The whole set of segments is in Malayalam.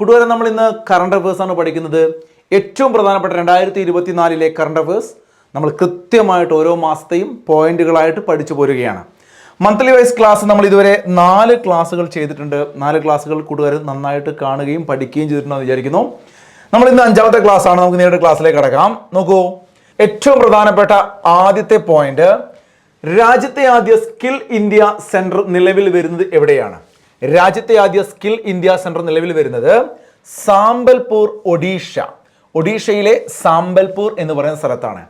കൂട്ടുകാരെ, നമ്മൾ ഇന്ന് കറണ്ട് അഫയേഴ്സ് ആണ് പഠിക്കുന്നത്. ഏറ്റവും പ്രധാനപ്പെട്ട 2024 കറണ്ട് അഫയേഴ്സ് നമ്മൾ കൃത്യമായിട്ട് ഓരോ മാസത്തെയും പോയിന്റുകളായിട്ട് പഠിച്ചു പോരുകയാണ്. മന്ത്ലി വൈസ് ക്ലാസ് നമ്മൾ ഇതുവരെ 4 ക്ലാസ്സുകൾ ചെയ്തിട്ടുണ്ട്. 4 ക്ലാസ്സുകൾ കൂട്ടുകാർ നന്നായിട്ട് കാണുകയും പഠിക്കുകയും ചെയ്തിട്ടുണ്ടെന്ന് വിചാരിക്കുന്നു. നമ്മൾ ഇന്ന് 5ാമത്തെ ക്ലാസ് ആണ്. നമുക്ക് നേരിട്ട് ക്ലാസ്സിലേക്ക് കടക്കാം. നോക്കൂ, ഏറ്റവും പ്രധാനപ്പെട്ട ആദ്യത്തെ പോയിന്റ്, രാജ്യത്തെ ആദ്യ സ്കിൽ ഇന്ത്യ സെന്റർ നിലവിൽ വരുന്നത് എവിടെയാണ്? രാജ്യത്തെ ആദ്യ സ്കിൽ ഇന്ത്യ സെന്റർ നിലവിൽ വരുന്നത് സാമ്പൽപൂർ, ഒഡീഷയിലെ സാമ്പൽപൂർ എന്ന് പറയുന്ന സ്ഥലത്താണ്.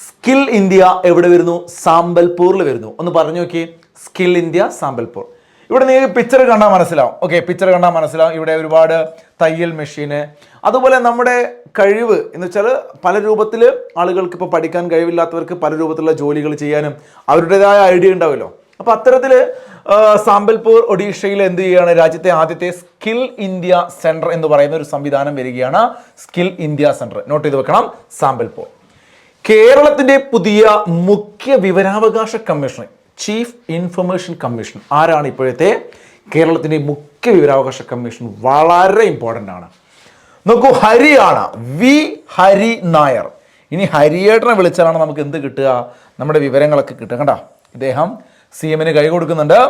സ്കിൽ ഇന്ത്യ എവിടെ വരുന്നു? സാമ്പൽപൂരിൽ വരുന്നു. ഒന്ന് പറഞ്ഞു നോക്കി, സ്കിൽ ഇന്ത്യ സാമ്പൽപൂർ. ഇവിടെ നിങ്ങൾക്ക് പിക്ചർ കണ്ടാൽ മനസ്സിലാവും. ഓക്കെ, പിക്ചർ കണ്ടാൽ മനസ്സിലാവും. ഇവിടെ ഒരുപാട് തയ്യൽ മെഷീന്, അതുപോലെ നമ്മുടെ കഴിവ് എന്ന് വെച്ചാൽ പല രൂപത്തിൽ ആളുകൾക്ക് ഇപ്പോൾ പഠിക്കാൻ കഴിവില്ലാത്തവർക്ക് പല രൂപത്തിലുള്ള ജോലികൾ ചെയ്യാനും അവരുടേതായ ഐഡിയ ഉണ്ടാവുമല്ലോ. അപ്പോൾ അത്തരത്തിൽ സാമ്പൽപൂർ ഒഡീഷയിൽ എന്ത് ചെയ്യുകയാണ്? രാജ്യത്തെ ആദ്യത്തെ സ്കിൽ ഇന്ത്യ സെന്റർ എന്ന് പറയുന്ന ഒരു സംവിധാനം വരികയാണ്. സ്കിൽ ഇന്ത്യ സെന്റർ നോട്ട് ചെയ്ത് വെക്കണം, സാമ്പൽപൂർ. കേരളത്തിന്റെ പുതിയ മുഖ്യ വിവരാവകാശ കമ്മീഷൻ, ചീഫ് ഇൻഫർമേഷൻ കമ്മീഷൻ ആരാണ്? ഇപ്പോഴത്തെ കേരളത്തിന്റെ മുഖ്യ വിവരാവകാശ കമ്മീഷൻ വളരെ ഇമ്പോർട്ടൻ്റ് ആണ്. നോക്കൂ, ഹരിയാണ്, വി ഹരി നായർ. ഇനി ഹരിയേട്ടനെ വിളിച്ചാലാണ് നമുക്ക് എന്ത് കിട്ടുക? നമ്മുടെ വിവരങ്ങളൊക്കെ കിട്ടുക. കണ്ട, ഇദ്ദേഹം CM കൈ കൊടുക്കുന്നുണ്ട്.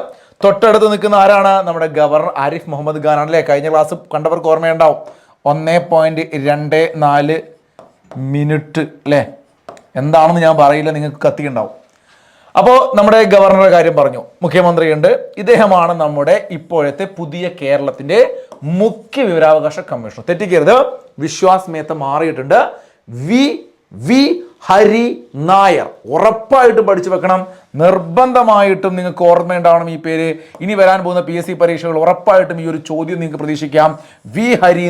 തൊട്ടടുത്ത് നിൽക്കുന്ന ആരാണ്? നമ്മുടെ ഗവർണർ ആരിഫ് മുഹമ്മദ് ഖാൻ ആണല്ലേ. കഴിഞ്ഞ ക്ലാസ് കണ്ടവർക്ക് ഓർമ്മയുണ്ടാവും. 1.24 മിനിറ്റ് അല്ലേ? എന്താണെന്ന് ഞാൻ പറയില്ല, നിങ്ങൾക്ക് കത്തിയുണ്ടാവും. അപ്പോൾ നമ്മുടെ ഗവർണറുടെ കാര്യം പറഞ്ഞു, മുഖ്യമന്ത്രിയുണ്ട്. ഇദ്ദേഹമാണ് നമ്മുടെ ഇപ്പോഴത്തെ പുതിയ കേരളത്തിന്റെ മുഖ്യ വിവരാവകാശ കമ്മീഷണർ. തെറ്റിക്കരുത്, വിശ്വാസ് മേത്ത മാറിയിട്ടുണ്ട്. വി ഹരി നായർ ഉറപ്പായിട്ടും പഠിച്ചു വെക്കണം. നിർബന്ധമായിട്ടും നിങ്ങൾക്ക് ഓർമ്മയുണ്ടാവണം ഈ പേര്. ഇനി വരാൻ പോകുന്ന PSC പരീക്ഷകൾ ഉറപ്പായിട്ടും ഈ ഒരു ചോദ്യം നിങ്ങൾക്ക് പ്രതീക്ഷിക്കാം. വി ഹരി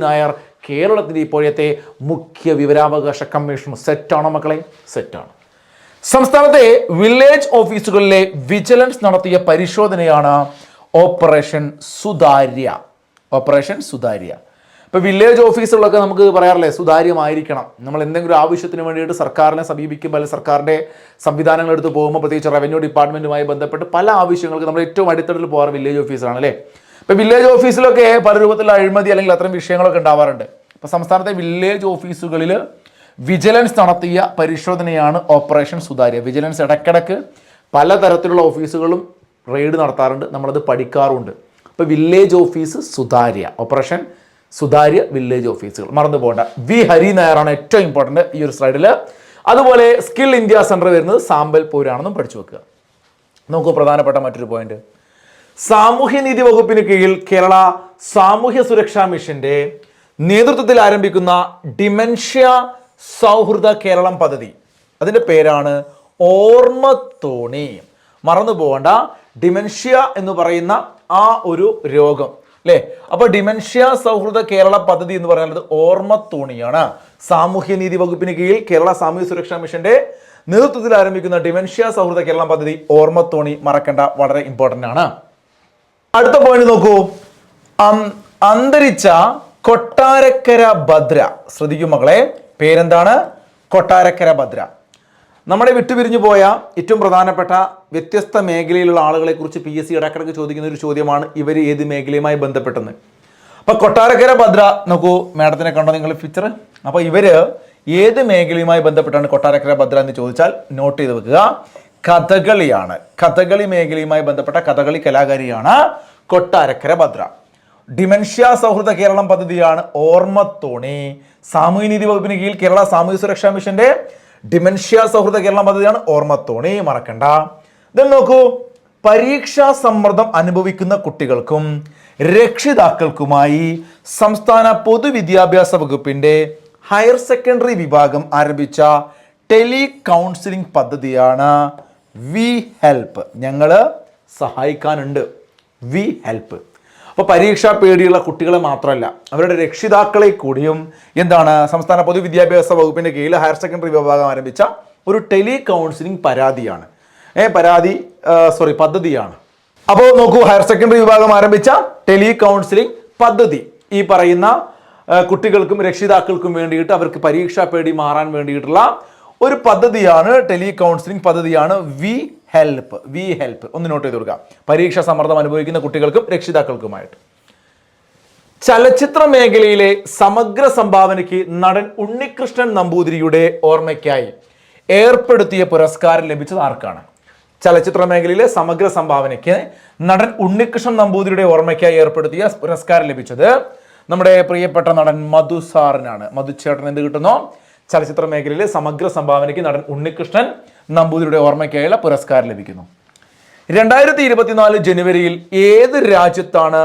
നായർ കേരളത്തിന്റെ ഇപ്പോഴത്തെ മുഖ്യ വിവരാവകാശ കമ്മീഷൻ. സെറ്റാണോ മക്കളെ? സെറ്റാണ്. സംസ്ഥാനത്തെ വില്ലേജ് ഓഫീസുകളിലെ വിജിലൻസ് നടത്തിയ പരിശോധനയാണ് ഓപ്പറേഷൻ സുതാര്യ. ഇപ്പൊ വില്ലേജ് ഓഫീസുകളൊക്കെ നമുക്ക് പറയാറില്ലേ, സുതാര്യമായിരിക്കണം. നമ്മൾ എന്തെങ്കിലും ആവശ്യത്തിന് വേണ്ടിയിട്ട് സർക്കാരിനെ സമീപിക്കുമ്പോൾ, അല്ലെങ്കിൽ സർക്കാരിന്റെ സംവിധാനങ്ങൾ എടുത്ത് പോകുമ്പോൾ, പ്രത്യേകിച്ച് റവന്യൂ ഡിപ്പാർട്ട്മെന്റുമായി ബന്ധപ്പെട്ട് പല ആവശ്യങ്ങൾക്ക് നമ്മൾ ഏറ്റവും അടിത്തട്ടിൽ പോകാറ് വില്ലേജ് ഓഫീസാണ് അല്ലേ. ഇപ്പൊ വില്ലേജ് ഓഫീസിലൊക്കെ പല രൂപത്തിലുള്ള അഴിമതി അല്ലെങ്കിൽ അത്തരം വിഷയങ്ങളൊക്കെ ഉണ്ടാവാറുണ്ട്. ഇപ്പൊ സംസ്ഥാനത്തെ വില്ലേജ് ഓഫീസുകളിൽ വിജിലൻസ് നടത്തിയ പരിശോധനയാണ് ഓപ്പറേഷൻ സുതാര്യ. വിജിലൻസ് ഇടയ്ക്കിടയ്ക്ക് പലതരത്തിലുള്ള ഓഫീസുകളും റെയ്ഡ് നടത്താറുണ്ട്, നമ്മളത് പഠിക്കാറുണ്ട്. ഇപ്പൊ വില്ലേജ് ഓഫീസ് സുതാര്യ, ഓപ്പറേഷൻ സുതാര്യ വില്ലേജ് ഓഫീസുകൾ മറന്നു പോകേണ്ട. വി ഹരി നായറാണ് ഏറ്റവും ഇമ്പോർട്ടൻ്റ് ഈ ഒരു സ്ലൈഡിൽ. അതുപോലെ സ്കിൽ ഇന്ത്യ സെന്റർ വരുന്നത് സാമ്പൽപൂരാണെന്നും പഠിച്ചു വെക്കുക. നോക്കൂ, പ്രധാനപ്പെട്ട മറ്റൊരു പോയിന്റ്, സാമൂഹ്യനീതി വകുപ്പിന് കീഴിൽ കേരള സാമൂഹ്യ സുരക്ഷാ മിഷന്റെ നേതൃത്വത്തിൽ ആരംഭിക്കുന്ന ഡിമെൻഷ്യ സൗഹൃദ കേരളം പദ്ധതി, അതിന്റെ പേരാണ് ഓർമ്മത്തോണി. മറന്നു പോകേണ്ട, ഡിമെൻഷ്യ എന്ന് പറയുന്ന ആ ഒരു രോഗം അല്ലേ. അപ്പൊ ഡിമെൻഷ്യ സൗഹൃദ കേരള പദ്ധതി എന്ന് പറയുന്നത് ഓർമ്മത്തോണിയാണ്. സാമൂഹ്യനീതി വകുപ്പിന് കീഴിൽ കേരള സാമൂഹ്യ സുരക്ഷാ മിഷന്റെ നേതൃത്വത്തിൽ ആരംഭിക്കുന്ന ഡിമെൻഷ്യ സൗഹൃദ കേരളം പദ്ധതി ഓർമ്മത്തോണി, മറക്കേണ്ട, വളരെ ഇമ്പോർട്ടൻ്റ് ആണ്. അടുത്ത പോയിന്റ് നോക്കൂ, അന്തരിച്ച കൊട്ടാരക്കര ഭദ്ര. ശ്രദ്ധിക്കും മക്കളെ, പേരെന്താണ്? കൊട്ടാരക്കര ഭദ്ര. നമ്മുടെ വിട്ടുപിരിഞ്ഞു പോയ ഏറ്റവും പ്രധാനപ്പെട്ട വ്യത്യസ്ത മേഖലയിലുള്ള ആളുകളെ കുറിച്ച് PSC ഇടക്കിടക്ക് ചോദിക്കുന്ന ഒരു ചോദ്യമാണ്, ഇവർ ഏത് മേഖലയുമായി ബന്ധപ്പെട്ടെന്ന്. അപ്പൊ കൊട്ടാരക്കര ഭദ്ര നോക്കൂ, മാഡത്തിനെ കണ്ടോ നിങ്ങൾ പിക്ചർ? അപ്പൊ ഇവര് ഏത് മേഖലയുമായി ബന്ധപ്പെട്ടാണ് കൊട്ടാരക്കര ഭദ്ര എന്ന് ചോദിച്ചാൽ നോട്ട് ചെയ്ത് വെക്കുക, കഥകളിയാണ്. കഥകളി മേഖലയുമായി ബന്ധപ്പെട്ട കഥകളി കലാകാരിയാണ് കൊട്ടാരക്കര ഭദ്ര. ഡിമെൻഷ്യ സൗഹൃദ കേരളം പദ്ധതിയാണ് ഓർമ്മത്തോണി. സാമൂഹ്യനീതി വകുപ്പിന് കീഴിൽ കേരള സാമൂഹ്യ സുരക്ഷാ മിഷന്റെ ഡിമെൻഷ്യ സൗഹൃദ കേരളം പദ്ധതിയാണ് ഓർമ്മത്തോണി, മറക്കണ്ട. ഇത് നോക്കൂ, പരീക്ഷാ സമ്മർദ്ദം അനുഭവിക്കുന്ന കുട്ടികൾക്കും രക്ഷിതാക്കൾക്കുമായി സംസ്ഥാന പൊതുവിദ്യാഭ്യാസ വകുപ്പിന്റെ ഹയർ സെക്കൻഡറി വിഭാഗം ആരംഭിച്ച ടെലി കൗൺസിലിംഗ് പദ്ധതിയാണ് വി ഹെൽപ്പ്. ഞങ്ങള് സഹായിക്കാനുണ്ട്, വി ഹെൽപ്പ്. അപ്പോൾ പരീക്ഷാ പേടിയുള്ള കുട്ടികളെ മാത്രമല്ല, അവരുടെ രക്ഷിതാക്കളെ കൂടിയും എന്താണ് സംസ്ഥാന പൊതുവിദ്യാഭ്യാസ വകുപ്പിന്റെ കീഴിൽ ഹയർ സെക്കൻഡറി വിഭാഗം ആരംഭിച്ച ഒരു ടെലി കൗൺസിലിംഗ് പദ്ധതിയാണ്. അപ്പോൾ നോക്കൂ, ഹയർ സെക്കൻഡറി വിഭാഗം ആരംഭിച്ച ടെലി കൗൺസിലിംഗ് പദ്ധതി ഈ പറയുന്ന കുട്ടികൾക്കും രക്ഷിതാക്കൾക്കും വേണ്ടിയിട്ട് അവർക്ക് പരീക്ഷാ പേടി മാറാൻ വേണ്ടിയിട്ടുള്ള ഒരു പദ്ധതിയാണ്, ടെലി കൗൺസിലിംഗ് പദ്ധതിയാണ് വി ഹെൽപ്പ്. ഒന്ന് നോട്ട് ചെയ്ത് കൊടുക്കുക. പരീക്ഷാ സമ്മർദ്ദം അനുഭവിക്കുന്ന കുട്ടികൾക്കും രക്ഷിതാക്കൾക്കുമായിട്ട്. ചലച്ചിത്ര മേഖലയിലെ സമഗ്ര സംഭാവനയ്ക്ക് നടൻ ഉണ്ണികൃഷ്ണൻ നമ്പൂതിരിയുടെ ഓർമ്മയ്ക്കായി ഏർപ്പെടുത്തിയ പുരസ്കാരം ലഭിച്ചത് ആർക്കാണ്? ചലച്ചിത്ര മേഖലയിലെ സമഗ്ര സംഭാവനയ്ക്ക് നടൻ ഉണ്ണികൃഷ്ണൻ നമ്പൂതിരിയുടെ ഓർമ്മയ്ക്കായി ഏർപ്പെടുത്തിയ പുരസ്കാരം ലഭിച്ചത് നമ്മുടെ പ്രിയപ്പെട്ട നടൻ മധു സാറിനാണ്. മധുചേട്ടൻ എന്ത് കിട്ടുന്നു? ചലച്ചിത്ര മേഖലയിലെ സമഗ്ര സംഭാവനയ്ക്ക് നടൻ ഉണ്ണികൃഷ്ണൻ നമ്പൂതിരിയുടെ ഓർമ്മയ്ക്കായുള്ള പുരസ്കാരം ലഭിക്കുന്നു. 2024 ജനുവരിയിൽ ഏത് രാജ്യത്താണ്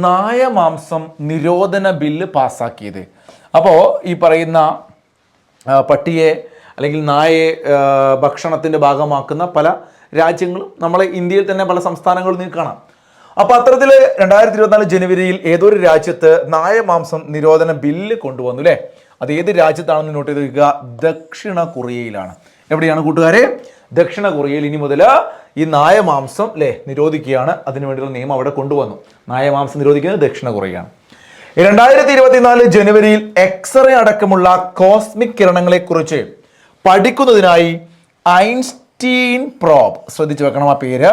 നായമാംസം നിരോധന ബില്ല് പാസ്സാക്കിയത്? അപ്പോൾ ഈ പറയുന്ന പട്ടിയെ അല്ലെങ്കിൽ നായയെ ഭക്ഷണത്തിൻ്റെ ഭാഗമാക്കുന്ന പല രാജ്യങ്ങളും നമ്മളെ ഇന്ത്യയിൽ തന്നെ പല സംസ്ഥാനങ്ങളും നിങ്ങൾക്ക് കാണാം. അപ്പോൾ അത്തരത്തിൽ 2024 ജനുവരിയിൽ ഏതൊരു രാജ്യത്ത് നായമാംസം നിരോധന ബില്ല് കൊണ്ടുവന്നു അല്ലേ? അത് ഏത് രാജ്യത്താണെന്ന് നോട്ട് ചെയ്ത് വയ്ക്കുക. ദക്ഷിണ കൊറിയയിലാണ്. എവിടെയാണ് കൂട്ടുകാരെ? ദക്ഷിണ കൊറിയയിൽ ഇനി മുതൽ ഈ നായമാംസം നിരോധിക്കുകയാണ്. അതിനുവേണ്ടിയുള്ള നിയമം അവിടെ കൊണ്ടുവന്നു. നായമാംസം നിരോധിക്കുന്നത് ദക്ഷിണ കൊറിയയാണ്. 2024 ജനുവരിയിൽ എക്സ്റേ അടക്കമുള്ള കോസ്മിക് കിരണങ്ങളെ കുറിച്ച് പഠിക്കുന്നതിനായി ഐൻസ്റ്റീൻ പ്രോബ്, ശ്രദ്ധിച്ചു വെക്കണം ആ പേര്.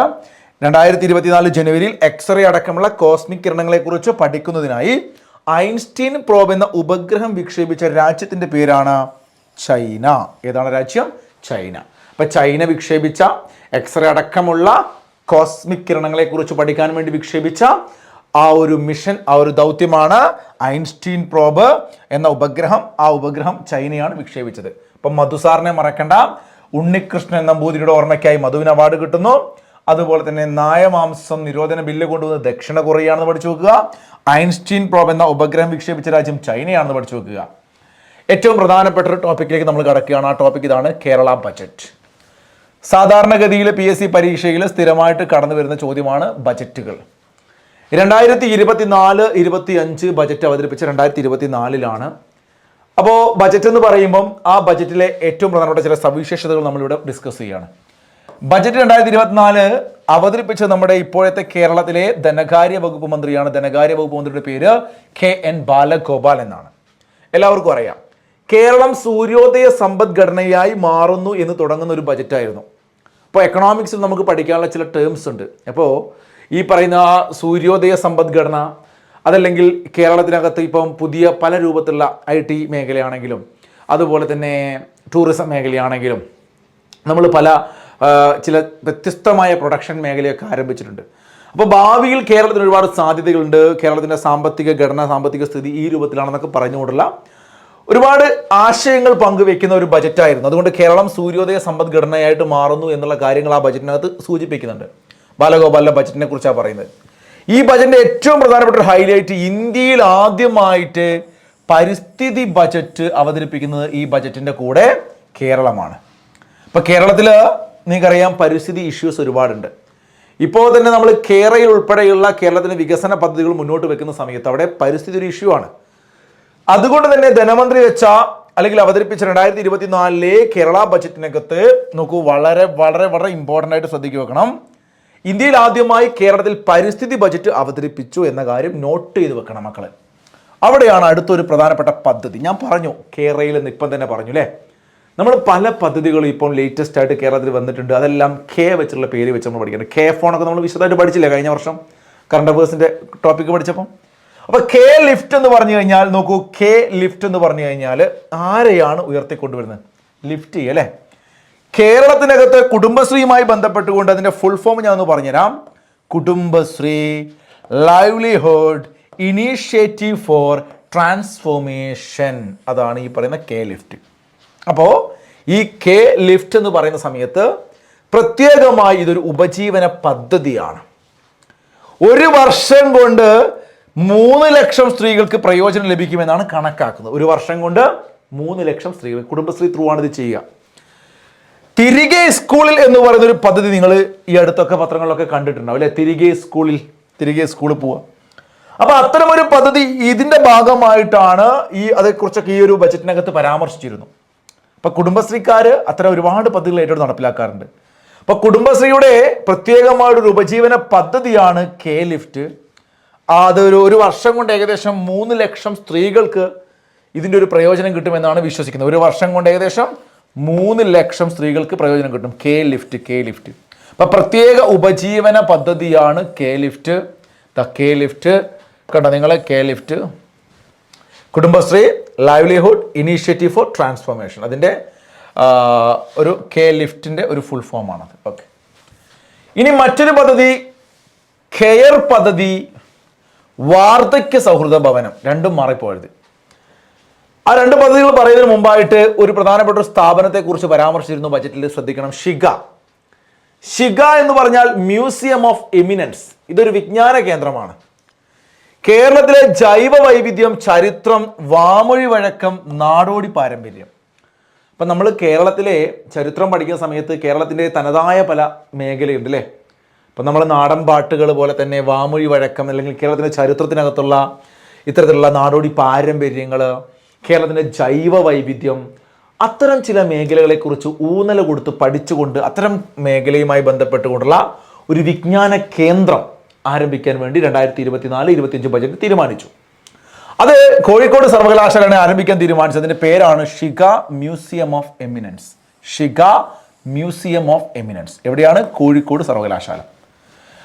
2024 ജനുവരിയിൽ എക്സ്റേ അടക്കമുള്ള കോസ്മിക് കിരണങ്ങളെ കുറിച്ച് പഠിക്കുന്നതിനായി ഐൻസ്റ്റീൻ പ്രോബ് എന്ന ഉപഗ്രഹം വിക്ഷേപിച്ച രാജ്യത്തിന്റെ പേരാണ് ചൈന. ഏതാണ് രാജ്യം? ചൈന. അപ്പൊ ചൈന വിക്ഷേപിച്ച എക്സ്റേ അടക്കമുള്ള കോസ്മിക് കിരണങ്ങളെ കുറിച്ച് പഠിക്കാൻ വേണ്ടി വിക്ഷേപിച്ച ആ ഒരു മിഷൻ, ആ ഒരു ദൗത്യമാണ് ഐൻസ്റ്റീൻ പ്രോബ് എന്ന ഉപഗ്രഹം. ആ ഉപഗ്രഹം ചൈനയാണ് വിക്ഷേപിച്ചത്. അപ്പം മധുസാറിനെ മറക്കണ്ട. ഉണ്ണികൃഷ്ണൻ നമ്പൂതിരിയുടെ ഓർമ്മയ്ക്കായി മധുവിന് അവാർഡ് കിട്ടുന്നു. അതുപോലെ തന്നെ നായമാംസം നിരോധന ബില്ല് കൊണ്ടുവന്നത് ദക്ഷിണ കൊറിയയാണെന്ന് പഠിച്ചു വെക്കുക. ഐൻസ്റ്റീൻ പ്രോബ് എന്ന ഉപഗ്രഹം വിക്ഷേപിച്ച രാജ്യം ചൈനയാണെന്ന് പഠിച്ചു വെക്കുക. ഏറ്റവും പ്രധാനപ്പെട്ട ഒരു ടോപ്പിക്കിലേക്ക് നമ്മൾ കടക്കുകയാണ്. ആ ടോപ്പിക് ഇതാണ്, കേരള ബജറ്റ്. സാധാരണഗതിയിൽ PSC പരീക്ഷയിൽ സ്ഥിരമായിട്ട് കടന്നു വരുന്ന ചോദ്യമാണ് ബജറ്റുകൾ. 2024-25 ബജറ്റ് അവതരിപ്പിച്ച 2024 അപ്പോൾ ബജറ്റ് എന്ന് പറയുമ്പം ആ ബജറ്റിലെ ഏറ്റവും പ്രധാനപ്പെട്ട ചില സവിശേഷതകൾ നമ്മളിവിടെ ഡിസ്കസ് ചെയ്യുകയാണ്. ബജറ്റ് 2024 അവതരിപ്പിച്ച നമ്മുടെ ഇപ്പോഴത്തെ കേരളത്തിലെ ധനകാര്യ വകുപ്പ് മന്ത്രിയാണ്. ധനകാര്യ വകുപ്പ് മന്ത്രിയുടെ പേര് KN ബാലഗോപാൽ എന്നാണ്. എല്ലാവർക്കും അറിയാം. കേരളം സൂര്യോദയ സമ്പദ്ഘടനയായി മാറുന്നു എന്ന് തുടങ്ങുന്ന ഒരു ബജറ്റായിരുന്നു. അപ്പോൾ എക്കണോമിക്സിൽ നമുക്ക് പഠിക്കാനുള്ള ചില ടേംസ് ഉണ്ട്. അപ്പോൾ ഈ പറയുന്ന സൂര്യോദയ സമ്പദ്ഘടന, അതല്ലെങ്കിൽ കേരളത്തിനകത്ത് ഇപ്പം പുതിയ പല രൂപത്തിലുള്ള IT മേഖലയാണെങ്കിലും അതുപോലെ തന്നെ ടൂറിസം മേഖലയാണെങ്കിലും നമ്മൾ പല ചില വ്യത്യസ്തമായ പ്രൊഡക്ഷൻ മേഖലയൊക്കെ ആരംഭിച്ചിട്ടുണ്ട്. അപ്പോൾ ഭാവിയിൽ കേരളത്തിന് ഒരുപാട് സാധ്യതകളുണ്ട്. കേരളത്തിൻ്റെ സാമ്പത്തിക ഘടന, സാമ്പത്തിക സ്ഥിതി ഈ രൂപത്തിലാണെന്നൊക്കെ പറഞ്ഞുകൊണ്ടുള്ള ഒരുപാട് ആശയങ്ങൾ പങ്കുവെക്കുന്ന ഒരു ബജറ്റായിരുന്നു. അതുകൊണ്ട് കേരളം സൂര്യോദയ സമ്പദ്ഘടനയായിട്ട് മാറുന്നു എന്നുള്ള കാര്യങ്ങൾ ആ ബജറ്റിനകത്ത് സൂചിപ്പിക്കുന്നുണ്ട്. ബാലഗോപാലിന്റെ ബജറ്റിനെ കുറിച്ചാണ് പറയുന്നത്. ഈ ബജറ്റിന്റെ ഏറ്റവും പ്രധാനപ്പെട്ട ഒരു ഹൈലൈറ്റ്, ഇന്ത്യയിൽ ആദ്യമായിട്ട് പരിസ്ഥിതി ബജറ്റ് അവതരിപ്പിക്കുന്നത് ഈ ബജറ്റിന്റെ കൂടെ കേരളമാണ്. ഇപ്പൊ കേരളത്തിൽ നിങ്ങൾക്കറിയാം പരിസ്ഥിതി ഇഷ്യൂസ് ഒരുപാടുണ്ട്. ഇപ്പോൾ തന്നെ നമ്മൾ കേരളയിൽ ഉൾപ്പെടെയുള്ള കേരളത്തിന്റെ വികസന പദ്ധതികൾ മുന്നോട്ട് വെക്കുന്ന സമയത്ത് അവിടെ പരിസ്ഥിതി ഒരു ഇഷ്യൂ ആണ്. അതുകൊണ്ട് തന്നെ ധനമന്ത്രി വെച്ച അല്ലെങ്കിൽ അവതരിപ്പിച്ച 2024 കേരള ബജറ്റിനകത്ത് നോക്കൂ, വളരെ വളരെ വളരെ ഇമ്പോർട്ടൻ്റ് ആയിട്ട് ശ്രദ്ധിച്ചു വെക്കണം. ഇന്ത്യയിൽ ആദ്യമായി കേരളത്തിൽ പരിസ്ഥിതി ബജറ്റ് അവതരിപ്പിച്ചു എന്ന കാര്യം നോട്ട് ചെയ്ത് വെക്കണം മക്കളെ. അവിടെയാണ് അടുത്തൊരു പ്രധാനപ്പെട്ട പദ്ധതി. ഞാൻ പറഞ്ഞു കേരളയിൽ നിന്ന് ഇപ്പം തന്നെ പറഞ്ഞു അല്ലേ, നമ്മൾ പല പദ്ധതികളും ഇപ്പം ലേറ്റസ്റ്റ് ആയിട്ട് കേരളത്തിൽ വന്നിട്ടുണ്ട്. അതെല്ലാം കെ വെച്ചുള്ള പേര് വെച്ച് നമ്മൾ പഠിക്കണം. കെ ഫോണൊക്കെ നമ്മൾ വിശദമായിട്ട് പഠിച്ചില്ലേ കഴിഞ്ഞ വർഷം കറണ്ട് അഫയേഴ്സിൻ്റെ ടോപ്പിക്ക് പഠിച്ചപ്പം. അപ്പോൾ കെ ലിഫ്റ്റ് എന്ന് പറഞ്ഞു കഴിഞ്ഞാൽ നോക്കൂ, കെ ലിഫ്റ്റ് എന്ന് പറഞ്ഞു കഴിഞ്ഞാൽ ആരെയാണ് ഉയർത്തിക്കൊണ്ടുവരുന്നത്? ലിഫ്റ്റ് ചെയ്യുക അല്ലേ. കേരളത്തിനകത്ത് കുടുംബശ്രീയുമായി ബന്ധപ്പെട്ടുകൊണ്ട് അതിൻ്റെ ഫുൾ ഫോം ഞാൻ ഒന്ന് പറഞ്ഞുതരാം. Kudumbashree livelihood initiative four transformation, അതാണ് ഈ പറയുന്ന കെ ലിഫ്റ്റ്. അപ്പോൾ ഈ കെ ലിഫ്റ്റ് എന്ന് പറയുന്ന സമയത്ത് പ്രത്യേകമായി ഇതൊരു ഉപജീവന പദ്ധതിയാണ്. ഒരു വർഷം കൊണ്ട് 3 ലക്ഷം സ്ത്രീകൾക്ക് പ്രയോജനം ലഭിക്കുമെന്നാണ് കണക്കാക്കുന്നത്. ഒരു വർഷം കൊണ്ട് 3 ലക്ഷം സ്ത്രീകൾ കുടുംബശ്രീ ത്രൂ ആണ് ഇത് ചെയ്യുക. തിരികെ സ്കൂളിൽ എന്ന് പറയുന്ന ഒരു പദ്ധതി നിങ്ങൾ ഈ അടുത്തൊക്കെ പത്രങ്ങളിലൊക്കെ കണ്ടിട്ടുണ്ടാവും അല്ലെ. തിരികെ സ്കൂളിൽ പോവുക. അപ്പൊ അത്തരമൊരു പദ്ധതി ഇതിന്റെ ഭാഗമായിട്ടാണ് അതേക്കുറിച്ചൊക്കെ ഈ ഒരു ബജറ്റിനകത്ത് പരാമർശിച്ചിരുന്നു. അപ്പൊ കുടുംബശ്രീക്കാര് അത്തരം ഒരുപാട് പദ്ധതികൾ ഏറ്റവും നടപ്പിലാക്കാറുണ്ട്. അപ്പൊ കുടുംബശ്രീയുടെ പ്രത്യേകമായൊരു ഉപജീവന പദ്ധതിയാണ് കെ ലിഫ്റ്റ്. ഒരു വർഷം കൊണ്ട് ഏകദേശം 3 ലക്ഷം സ്ത്രീകൾക്ക് ഇതിൻ്റെ ഒരു പ്രയോജനം കിട്ടുമെന്നാണ് വിശ്വസിക്കുന്നത്. ഒരു വർഷം കൊണ്ട് ഏകദേശം 3 ലക്ഷം സ്ത്രീകൾക്ക് പ്രയോജനം കിട്ടും. K lift. അപ്പൊ പ്രത്യേക ഉപജീവന പദ്ധതിയാണ് കെ ലിഫ്റ്റ്. കണ്ടോ നിങ്ങളെ K lift, Kudumbashree livelihood initiative four transformation. അതിൻ്റെ ഒരു കെ ലിഫ്റ്റിൻ്റെ ഒരു ഫുൾ ഫോമാണത്. ഓക്കെ, ഇനി മറ്റൊരു പദ്ധതി കെയർ പദ്ധതി, വാർദ്ധക്യ സൗഹൃദ ഭവനം. രണ്ടും മാറിപ്പോയത്. ആ 2 പദ്ധതികൾ പറയുന്നതിന് മുമ്പായിട്ട് ഒരു പ്രധാനപ്പെട്ട ഒരു സ്ഥാപനത്തെക്കുറിച്ച് പരാമർശിച്ചിരുന്നു ബജറ്റിൽ, ശ്രദ്ധിക്കണം. ഷിഗ എന്ന് പറഞ്ഞാൽ മ്യൂസിയം ഓഫ് എമിനൻസ്. ഇതൊരു വിജ്ഞാന കേന്ദ്രമാണ്. കേരളത്തിലെ ജൈവ വൈവിധ്യം, ചരിത്രം, വാമൊഴി വഴക്കം, നാടോടി പാരമ്പര്യം. അപ്പം നമ്മൾ കേരളത്തിലെ ചരിത്രം പഠിക്കുന്ന സമയത്ത് കേരളത്തിൻ്റെ തനതായ പല മേഖലയുണ്ട് അല്ലേ. അപ്പം നമ്മൾ നാടൻ പാട്ടുകൾ പോലെ തന്നെ വാമൊഴി വഴക്കം, അല്ലെങ്കിൽ കേരളത്തിൻ്റെ ചരിത്രത്തിനകത്തുള്ള ഇത്തരത്തിലുള്ള നാടോടി പാരമ്പര്യങ്ങൾ, കേരളത്തിൻ്റെ ജൈവ വൈവിധ്യം, അത്തരം ചില മേഖലകളെക്കുറിച്ച് ഊന്നൽ കൊടുത്ത് പഠിച്ചുകൊണ്ട് അത്തരം മേഖലയുമായി ബന്ധപ്പെട്ടുകൊണ്ടുള്ള ഒരു വിജ്ഞാന കേന്ദ്രം ആരംഭിക്കാൻ വേണ്ടി 2024-25 ബജറ്റ് തീരുമാനിച്ചു. അത് കോഴിക്കോട് സർവകലാശാലയാണ് ആരംഭിക്കാൻ തീരുമാനിച്ചത്. അതിൻ്റെ പേരാണ് ഷിഗ മ്യൂസിയം ഓഫ് എമിനൻസ്. എവിടെയാണ്? കോഴിക്കോട് സർവകലാശാല.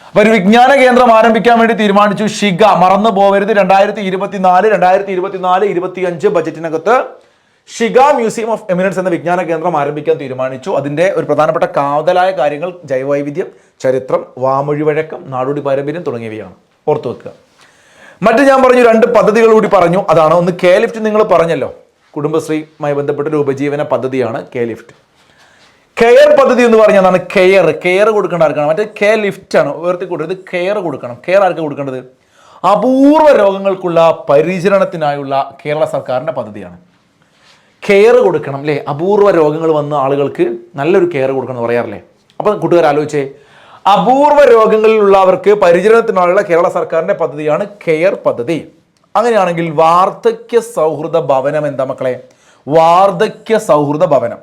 അപ്പൊ ഒരു വിജ്ഞാന കേന്ദ്രം ആരംഭിക്കാൻ വേണ്ടി തീരുമാനിച്ചു. ഷിഗ മറന്നു പോകരുത്. 2024-25 ബജറ്റിനകത്ത് ഷിഗ മ്യൂസിയം ഓഫ് എമിനൻസ് എന്ന വിജ്ഞാന കേന്ദ്രം ആരംഭിക്കാൻ തീരുമാനിച്ചു. അതിൻ്റെ ഒരു പ്രധാനപ്പെട്ട കാതലായ കാര്യങ്ങൾ ജൈവവൈവിധ്യം, ചരിത്രം, വാമൊഴി വഴക്കം, നാടോടി പാരമ്പര്യം തുടങ്ങിയവയാണ്. ഓർത്തു വെക്കുക. മറ്റ് ഞാൻ പറഞ്ഞു 2 പദ്ധതികൾ കൂടി പറഞ്ഞു. അതാണ് ഒന്ന് കെ ലിഫ്റ്റ്. നിങ്ങൾ പറഞ്ഞല്ലോ, കുടുംബശ്രീയുമായി ബന്ധപ്പെട്ടൊരു ഉപജീവന പദ്ധതിയാണ് കെ ലിഫ്റ്റ്. കെയർ പദ്ധതി എന്ന് പറഞ്ഞാൽ കെയർ കൊടുക്കേണ്ട ആർക്കാണ്? മറ്റേ കെ ലിഫ്റ്റ് ആണ് ഉയർത്തി കൊടുത്തത്. കെയർ കൊടുക്കണം. കെയർ ആർക്ക് കൊടുക്കേണ്ടത്? അപൂർവ രോഗങ്ങൾക്കുള്ള പരിചരണത്തിനായുള്ള കേരള സർക്കാരിൻ്റെ പദ്ധതിയാണ്. കെയർ കൊടുക്കണം അല്ലേ. അപൂർവ രോഗങ്ങൾ വന്ന ആളുകൾക്ക് നല്ലൊരു കെയർ കൊടുക്കണം എന്ന് പറയാറില്ലേ. അപ്പം കൂട്ടുകാർ ആലോചിച്ചേ, അപൂർവ രോഗങ്ങളിലുള്ളവർക്ക് പരിചരണത്തിനുള്ള കേരള സർക്കാരിൻ്റെ പദ്ധതിയാണ് കെയർ പദ്ധതി. അങ്ങനെയാണെങ്കിൽ വാർദ്ധക്യ സൗഹൃദ ഭവനം എന്താ മക്കളെ? വാർദ്ധക്യ സൗഹൃദ ഭവനം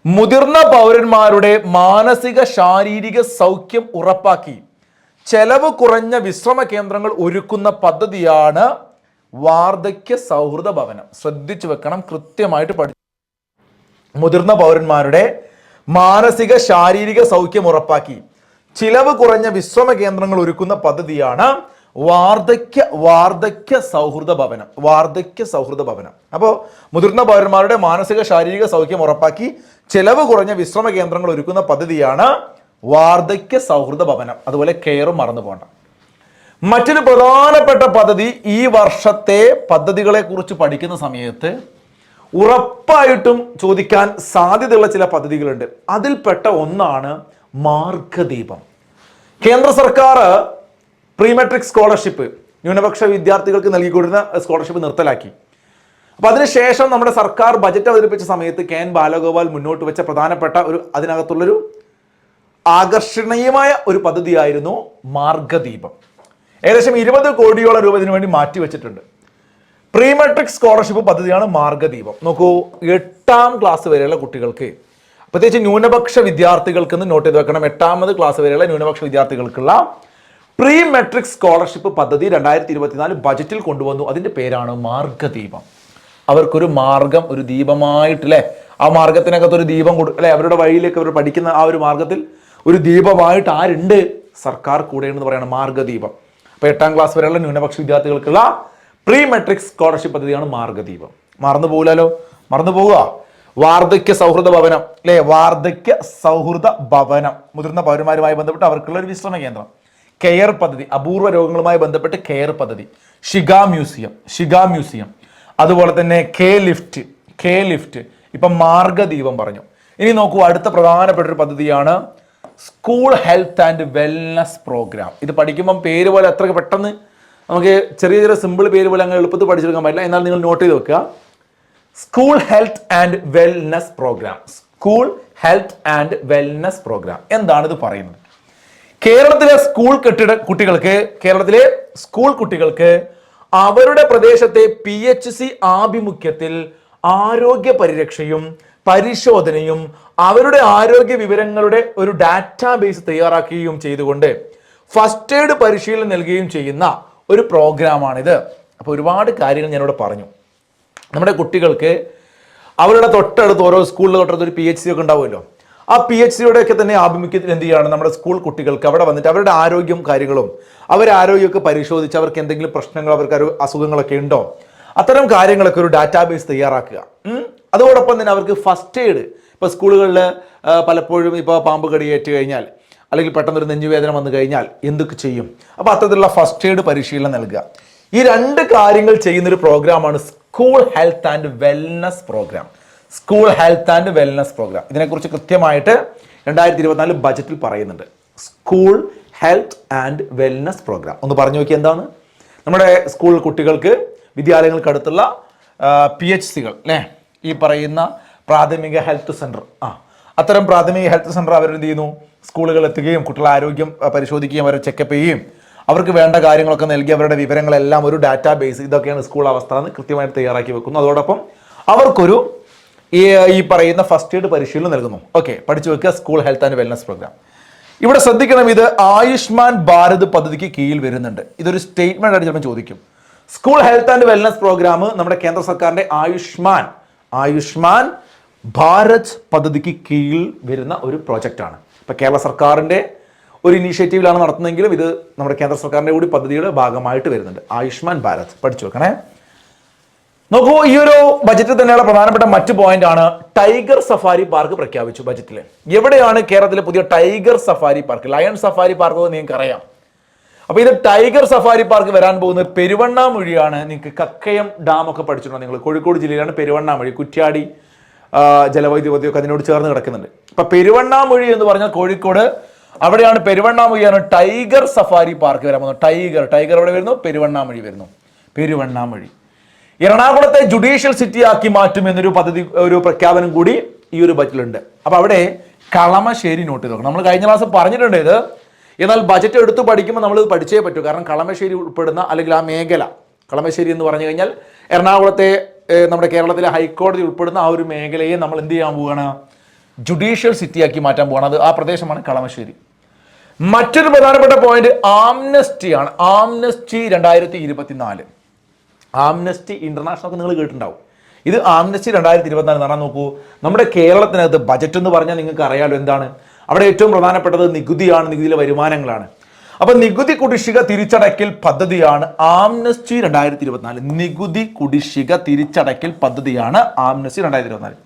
മുതിർന്ന പൗരന്മാരുടെ മാനസിക ശാരീരിക സൗഖ്യം ഉറപ്പാക്കി ചെലവ് കുറഞ്ഞ വിശ്രമ കേന്ദ്രങ്ങൾ ഒരുക്കുന്ന പദ്ധതിയാണ് വാർദ്ധക്യ സൗഹൃദ ഭവനം. ശ്രദ്ധിച്ചു വെക്കണം, കൃത്യമായിട്ട് പഠിച്ചു. മുതിർന്ന പൗരന്മാരുടെ മാനസിക ശാരീരിക സൗഖ്യം ഉറപ്പാക്കി ചിലവ് കുറഞ്ഞ വിശ്രമ കേന്ദ്രങ്ങൾ ഒരുക്കുന്ന പദ്ധതിയാണ് വാർദ്ധക്യ സൗഹൃദ ഭവനം. അപ്പോൾ മുതിർന്ന പൗരന്മാരുടെ മാനസിക ശാരീരിക സൗഖ്യം ഉറപ്പാക്കി ചെലവ് കുറഞ്ഞ വിശ്രമ കേന്ദ്രങ്ങൾ ഒരുക്കുന്ന പദ്ധതിയാണ് വാർദ്ധക്യ സൗഹൃദ ഭവനം. അതുപോലെ കെയറും മറന്നു പോകണ്ട. മറ്റൊരു പ്രധാനപ്പെട്ട പദ്ധതി, ഈ വർഷത്തെ പദ്ധതികളെ കുറിച്ച് പഠിക്കുന്ന സമയത്ത് ഉറപ്പായിട്ടും ചോദിക്കാൻ സാധ്യതയുള്ള ചില പദ്ധതികളുണ്ട്. അതിൽപ്പെട്ട ഒന്നാണ് മാർഗദീപം. കേന്ദ്ര സർക്കാർ പ്രീ മെട്രിക് സ്കോളർഷിപ്പ് ന്യൂനപക്ഷ വിദ്യാർത്ഥികൾക്ക് നൽകിക്കൊണ്ടിരുന്ന സ്കോളർഷിപ്പ് നിർത്തലാക്കി. അപ്പോൾ അതിനുശേഷം നമ്മുടെ സർക്കാർ ബജറ്റ് അവതരിപ്പിച്ച സമയത്ത് കെ എൻ ബാലഗോപാൽ മുന്നോട്ട് വെച്ച പ്രധാനപ്പെട്ട അതിനകത്തുള്ളൊരു ആകർഷണീയമായ ഒരു പദ്ധതിയായിരുന്നു മാർഗദീപം. ഏകദേശം 20 കോടിയോളം രൂപ ഇതിനു വേണ്ടി മാറ്റിവെച്ചിട്ടുണ്ട്. പ്രീ മെട്രിക് സ്കോളർഷിപ്പ് പദ്ധതിയാണ് മാർഗദീപം. നോക്കൂ, 8ാം ക്ലാസ് വരെയുള്ള കുട്ടികൾക്ക്, പ്രത്യേകിച്ച് ന്യൂനപക്ഷ വിദ്യാർത്ഥികൾക്ക് എന്ന് നോട്ട് ചെയ്ത് വെക്കണം, 8ാമത് ക്ലാസ് വരെയുള്ള ന്യൂനപക്ഷ വിദ്യാർത്ഥികൾക്കുള്ള പ്രീ മെട്രിക് സ്കോളർഷിപ്പ് പദ്ധതി 2024 ബജറ്റിൽ കൊണ്ടുവന്നു. അതിന്റെ പേരാണ് മാർഗദീപം. അവർക്കൊരു മാർഗം, ഒരു ദീപമായിട്ടല്ലേ, ആ മാർഗത്തിനകത്ത് ഒരു ദീപം അല്ലെ, അവരുടെ വഴിയിലേക്ക് അവർ പഠിക്കുന്ന ആ ഒരു മാർഗത്തിൽ ഒരു ദീപമായിട്ട് ആരുണ്ട്? സർക്കാർ കൂടെയെന്ന് പറയുന്നത് മാർഗദീപം. അപ്പോൾ 8ാം ക്ലാസ് വരെയുള്ള ന്യൂനപക്ഷ വിദ്യാർത്ഥികൾക്കുള്ള പ്രീ മെട്രിക് സ്കോളർഷിപ്പ് പദ്ധതിയാണ് മാർഗദീപം. മറന്നു പോകില്ലല്ലോ, മറന്നു പോവുക. വാർദ്ധക്യ സൗഹൃദ ഭവനം അല്ലെ, വാർദ്ധക്യ സൗഹൃദ ഭവനം, മുതിർന്ന പൗരന്മാരുമായി ബന്ധപ്പെട്ട് അവർക്കുള്ള ഒരു വിശ്രമ കേന്ദ്രം. കെയർ പദ്ധതി, അപൂർവ രോഗങ്ങളുമായി ബന്ധപ്പെട്ട് കെയർ പദ്ധതി. ഷിഗ മ്യൂസിയം, അതുപോലെ തന്നെ കെ ലിഫ്റ്റ്. ഇപ്പം മാർഗദീപം പറഞ്ഞു. ഇനി നോക്കൂ, അടുത്ത പ്രധാനപ്പെട്ട ഒരു പദ്ധതിയാണ് school health and wellness program. ഇത് പഠിക്കുമ്പം പേര് പോലെ അത്ര പെട്ടെന്ന് നമുക്ക് ചെറിയ സിമ്പിൾ പേര് പോലെ അങ്ങനെ എളുപ്പത്തിൽ പഠിച്ചെടുക്കാൻ പറ്റില്ല. എന്നാൽ നിങ്ങൾ നോട്ട് ചെയ്ത് വെക്കുക, school health and wellness program. എന്താണ് ഇത് പറയുന്നത്? കേരളത്തിലെ സ്കൂൾ കുട്ടികൾക്ക് അവരുടെ പ്രദേശത്തെ PHC ആഭിമുഖ്യത്തിൽ ആരോഗ്യ പരിരക്ഷയും പരിശോധനയും അവരുടെ ആരോഗ്യ വിവരങ്ങളുടെ ഒരു ഡാറ്റാബേസ് തയ്യാറാക്കുകയും ചെയ്തുകൊണ്ട് ഫസ്റ്റ് എയ്ഡ് പരിശീലനം നൽകുകയും ചെയ്യുന്ന ഒരു പ്രോഗ്രാമാണിത്. അപ്പോൾ ഒരുപാട് കാര്യങ്ങൾ ഞാനിവിടെ പറഞ്ഞു. നമ്മുടെ കുട്ടികൾക്ക് അവരുടെ തൊട്ടടുത്ത് ഓരോ സ്കൂളിലെ തൊട്ടടുത്ത് ഒരു PHC ഒക്കെ ഉണ്ടാവുമല്ലോ. ആ PHC ഒക്കെ തന്നെ ആഭിമുഖ്യത്തിൽ എന്ത് ചെയ്യാണ് നമ്മുടെ സ്കൂൾ കുട്ടികൾക്ക് അവിടെ വന്നിട്ട് അവരുടെ ആരോഗ്യം കാര്യങ്ങളും അവരുടെ ആരോഗ്യമൊക്കെ പരിശോധിച്ച് അവർക്ക് എന്തെങ്കിലും പ്രശ്നങ്ങൾ അവർക്ക് അസുഖങ്ങളൊക്കെ ഉണ്ടോ അത്തരം കാര്യങ്ങളൊക്കെ ഒരു ഡാറ്റാബേസ് തയ്യാറാക്കുക. അതോടൊപ്പം തന്നെ അവർക്ക് ഫസ്റ്റ് എയ്ഡ് ഇപ്പോൾ സ്കൂളുകളിൽ പലപ്പോഴും ഇപ്പോൾ പാമ്പ് കടിയേറ്റ് കഴിഞ്ഞാൽ അല്ലെങ്കിൽ പെട്ടെന്നൊരു നെഞ്ചുവേദന വന്നു കഴിഞ്ഞാൽ എന്തൊക്കെ ചെയ്യും, അപ്പോൾ അത്തരത്തിലുള്ള ഫസ്റ്റ് എയ്ഡ് പരിശീലനം നൽകുക. ഈ 2 കാര്യങ്ങൾ ചെയ്യുന്നൊരു പ്രോഗ്രാമാണ് school health and wellness program. School health and wellness program ഇതിനെക്കുറിച്ച് കൃത്യമായിട്ട് 2024 ബജറ്റിൽ പറയുന്നുണ്ട്. School health and wellness program ഒന്ന് പറഞ്ഞു നോക്കി എന്താണ്. നമ്മുടെ സ്കൂൾ കുട്ടികൾക്ക് വിദ്യാലയങ്ങൾക്കടുത്തുള്ള PHCകൾ അല്ലേ, ഈ പറയുന്ന പ്രാഥമിക ഹെൽത്ത് സെൻറ്റർ, അത്തരം പ്രാഥമിക ഹെൽത്ത് സെൻറ്റർ അവരെന്ത് ചെയ്യുന്നു, സ്കൂളുകൾ എത്തുകയും കുട്ടികളുടെ ആരോഗ്യം പരിശോധിക്കുകയും അവരെ ചെക്കപ്പ് ചെയ്യുകയും അവർക്ക് വേണ്ട കാര്യങ്ങളൊക്കെ നൽകി അവരുടെ വിവരങ്ങളെല്ലാം ഒരു ഡാറ്റാബേസ്, ഇതൊക്കെയാണ് സ്കൂൾ അവസ്ഥ എന്ന് കൃത്യമായിട്ട് തയ്യാറാക്കി വെക്കുന്നു. അതോടൊപ്പം അവർക്കൊരു ഈ പറയുന്ന ഫസ്റ്റ് എയ്ഡ് പരിശീലനം നൽകുന്നു. ഓക്കെ, പഠിച്ചു വെക്കുക school health and wellness program. ഇവിടെ ശ്രദ്ധിക്കണം, ഇത് ആയുഷ്മാൻ ഭാരത് പദ്ധതിക്ക് കീഴിൽ വരുന്നുണ്ട്. ഇതൊരു സ്റ്റേറ്റ്മെന്റ് ആയിട്ട് ചിലപ്പോൾ ചോദിക്കും. School health and wellness program നമ്മുടെ കേന്ദ്ര സർക്കാരിന്റെ ആയുഷ്മാൻ ഭാരത് പദ്ധതിക്ക് കീഴിൽ വരുന്ന ഒരു പ്രോജക്റ്റാണ്. ഇപ്പൊ കേരള സർക്കാരിന്റെ ഒരു ഇനീഷ്യേറ്റീവിലാണ് നടത്തുന്നതെങ്കിലും ഇത് നമ്മുടെ കേന്ദ്ര സർക്കാരിന്റെ കൂടി പദ്ധതിയുടെ ഭാഗമായിട്ട് വരുന്നുണ്ട്. ആയുഷ്മാൻ ഭാരത് പഠിച്ചു വെക്കണേ. നോക്കൂ, ഈ ഒരു ബജറ്റിൽ തന്നെയുള്ള പ്രധാനപ്പെട്ട മറ്റു പോയിന്റ് ആണ് ടൈഗർ സഫാരി പാർക്ക് പ്രഖ്യാപിച്ചു ബജറ്റിൽ. എവിടെയാണ് കേരളത്തിലെ പുതിയ tiger safari park? Lion safari park നിങ്ങൾക്ക് അറിയാം. അപ്പൊ ഇത് ടൈഗർ സഫാരി പാർക്ക് വരാൻ പോകുന്നത് പെരുവണ്ണാമൊഴിയാണ്. നിങ്ങൾക്ക് കക്കയം ഡാം ഒക്കെ പഠിച്ചിട്ടുണ്ടോ നിങ്ങൾ? കോഴിക്കോട് ജില്ലയിലാണ് പെരുവണ്ണാമൊഴി. കുറ്റ്യാടി ജലവൈദ്യുതി പദ്ധതിയൊക്കെ അതിനോട് ചേർന്ന് കിടക്കുന്നുണ്ട്. അപ്പൊ പെരുവണ്ണാമൊഴി എന്ന് പറഞ്ഞാൽ കോഴിക്കോട് അവിടെയാണ്. പെരുവണ്ണാമൊഴിയാണ് ടൈഗർ സഫാരി പാർക്ക് വരാൻ പോകുന്നത്. ടൈഗർ എവിടെ വരുന്നു? പെരുവണ്ണാമൊഴി വരുന്നു. പെരുവണ്ണാമൊഴി എറണാകുളത്തെ ജുഡീഷ്യൽ സിറ്റി ആക്കി മാറ്റും എന്നൊരു പദ്ധതി, ഒരു പ്രഖ്യാപനം കൂടി ഈ ഒരു ബജറ്റിലുണ്ട്. അപ്പൊ അവിടെ കളമശ്ശേരി നോട്ട് ചെയ്ത് നോക്കണം. നമ്മൾ കഴിഞ്ഞ ക്ലാസ് പറഞ്ഞിട്ടുണ്ട് ഇത്. എന്നാൽ ബജറ്റ് എടുത്ത് പഠിക്കുമ്പോൾ നമ്മൾ ഇത് പഠിച്ചേ പറ്റൂ. കാരണം കളമശ്ശേരി ഉൾപ്പെടുന്ന അല്ലെങ്കിൽ ആ മേഖല, കളമശ്ശേരി എന്ന് പറഞ്ഞു കഴിഞ്ഞാൽ എറണാകുളത്തെ നമ്മുടെ കേരളത്തിലെ ഹൈക്കോടതി ഉൾപ്പെടുന്ന ആ ഒരു മേഖലയെ നമ്മൾ എന്ത് ചെയ്യാൻ പോവുകയാണ്? ജുഡീഷ്യൽ സിറ്റി ആക്കി മാറ്റാൻ പോവുകയാണ്. അത് ആ പ്രദേശമാണ് കളമശ്ശേരി. മറ്റൊരു പ്രധാനപ്പെട്ട പോയിന്റ് ആംനസ്റ്റിയാണ്. ആംനസ്റ്റി 2024. ആംനസ്റ്റി ഇന്റർനാഷണൽ ഒക്കെ നിങ്ങൾ കേട്ടിട്ടുണ്ടാവും. ഇത് ആംനസ്റ്റി 2024 എന്ന് പറഞ്ഞാൽ നോക്കൂ, നമ്മുടെ കേരളത്തിനകത്ത് ബജറ്റ് എന്ന് പറഞ്ഞാൽ നിങ്ങൾക്ക് അറിയാലോ എന്താണ്. അവിടെ ഏറ്റവും പ്രധാനപ്പെട്ടത് നികുതിയാണ്, നികുതിയിലെ വരുമാനങ്ങളാണ്. അപ്പൊ നികുതി കുടിശ്ശിക തിരിച്ചടയ്ക്കൽ പദ്ധതിയാണ് ആംനസ്റ്റി 2024. നികുതി കുടിശ്ശിക തിരിച്ചടയ്ക്കൽ പദ്ധതിയാണ് ആംനസ്റ്റി 2024.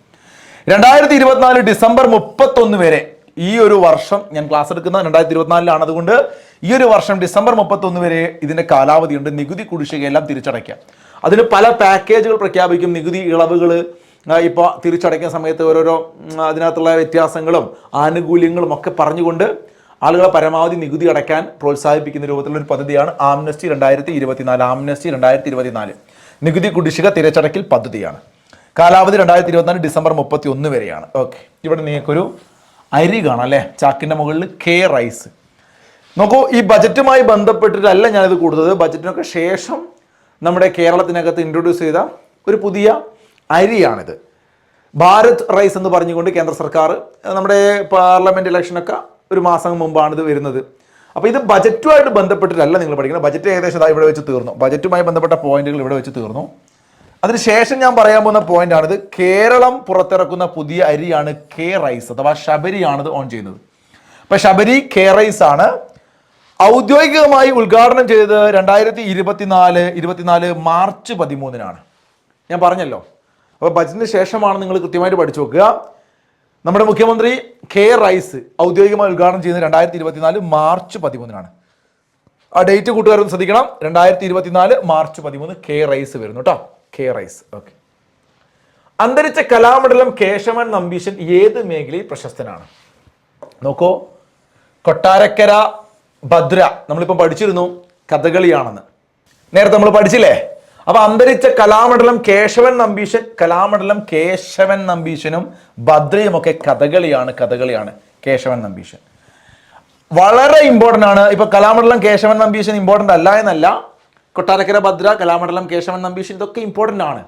2024 ഡിസംബർ 31 വരെ, ഈ ഒരു വർഷം ഞാൻ ക്ലാസ് എടുക്കുന്നത് 2024 അതുകൊണ്ട് ഈ ഒരു വർഷം ഡിസംബർ 31 വരെ ഇതിന്റെ കാലാവധിയുണ്ട്. നികുതി കുടിശ്ശികയെല്ലാം തിരിച്ചടയ്ക്കാം. അതിന് പല പാക്കേജുകൾ പ്രഖ്യാപിക്കും. നികുതി ഇളവുകൾ ഇപ്പോൾ തിരിച്ചടയ്ക്കുന്ന സമയത്ത് ഓരോരോ അതിനകത്തുള്ള വ്യത്യാസങ്ങളും ആനുകൂല്യങ്ങളും ഒക്കെ പറഞ്ഞുകൊണ്ട് ആളുകളെ പരമാവധി നികുതി അടയ്ക്കാൻ പ്രോത്സാഹിപ്പിക്കുന്ന രൂപത്തിലുള്ള ഒരു പദ്ധതിയാണ് ആംനസ്റ്റി 2024. ആംനസ്റ്റി 2024 നികുതി കുടിശ്ശിക തിരിച്ചടയ്ക്കൽ പദ്ധതിയാണ്. കാലാവധി 2024 ഡിസംബർ 31 വരെയാണ്. ഓക്കെ, ഇവിടെ നിങ്ങൾക്കൊരു അരി കാണാം അല്ലേ, ചാക്കിന്റെ മുകളിൽ K റൈസ്. നോക്കൂ, ഈ ബജറ്റുമായി ബന്ധപ്പെട്ടിട്ടല്ല ഞാനിത് കൊടുത്തത്. ബജറ്റിനൊക്കെ ശേഷം നമ്മുടെ കേരളത്തിനകത്ത് ഇൻട്രൊഡ്യൂസ് ചെയ്ത ഒരു പുതിയ അരിയാണിത്. ഭാരത് റൈസ് എന്ന് പറഞ്ഞുകൊണ്ട് കേന്ദ്ര സർക്കാർ നമ്മുടെ പാർലമെന്റ് ഇലക്ഷനൊക്കെ ഒരു മാസം മുമ്പാണ് ഇത് വരുന്നത്. അപ്പോൾ ഇത് ബജറ്റുമായിട്ട് ബന്ധപ്പെട്ടിട്ടല്ല നിങ്ങൾ പഠിക്കുന്നത്. ബജറ്റ് ഏകദേശം ഇവിടെ വെച്ച് തീർന്നു. ബജറ്റുമായി ബന്ധപ്പെട്ട പോയിന്റുകൾ ഇവിടെ വെച്ച് തീർന്നു. അതിനുശേഷം ഞാൻ പറയാൻ പോകുന്ന പോയിന്റ് ആണിത്. കേരളം പുറത്തിറക്കുന്ന പുതിയ അരിയാണ് K റൈസ് അഥവാ ശബരിയാണിത് ഓൺ ചെയ്യുന്നത്. അപ്പൊ ശബരി K റൈസ് ആണ്. ഔദ്യോഗികമായി ഉദ്ഘാടനം ചെയ്തത് 2024 മാർച്ച് 13 ഞാൻ പറഞ്ഞല്ലോ. അപ്പോൾ ബജറ്റിന് ശേഷമാണ് നിങ്ങൾ കൃത്യമായിട്ട് പഠിച്ചു നോക്കുക. നമ്മുടെ മുഖ്യമന്ത്രി K റൈസ് ഔദ്യോഗികമായി ഉദ്ഘാടനം ചെയ്യുന്നത് 2024 മാർച്ച് 13 ആ ഡേറ്റ് കൂട്ടുകാരൊന്ന് ശ്രദ്ധിക്കണം. 2024 മാർച്ച് 13 K റൈസ് വരുന്നു കേട്ടോ. K rice. ഓക്കെ. അന്തരിച്ച കലാമണ്ഡലം കേശവൻ നമ്പീശൻ ഏത് മേഖലയിൽ പ്രശസ്തനാണ്? നോക്കൂ, കൊട്ടാരക്കര ഭദ്ര നമ്മളിപ്പോൾ പഠിച്ചിരുന്നു കഥകളിയാണെന്ന്, നേരത്തെ നമ്മൾ പഠിച്ചില്ലേ. അപ്പൊ അന്തരിച്ച കലാമണ്ഡലം കേശവൻ നമ്പീശനും ഭദ്രയും ഒക്കെ കഥകളിയാണ്. കേശവൻ നമ്പീശൻ വളരെ ഇമ്പോർട്ടൻ്റ് ആണ്. ഇപ്പൊ കലാമണ്ഡലം കേശവൻ നമ്പീശൻ ഇമ്പോർട്ടൻ്റ് അല്ല എന്നല്ല. കൊട്ടാരക്കര ഭദ്ര, കലാമണ്ഡലം കേശവൻ നമ്പീശൻ ഇതൊക്കെ ഇമ്പോർട്ടൻ്റ് ആണ്.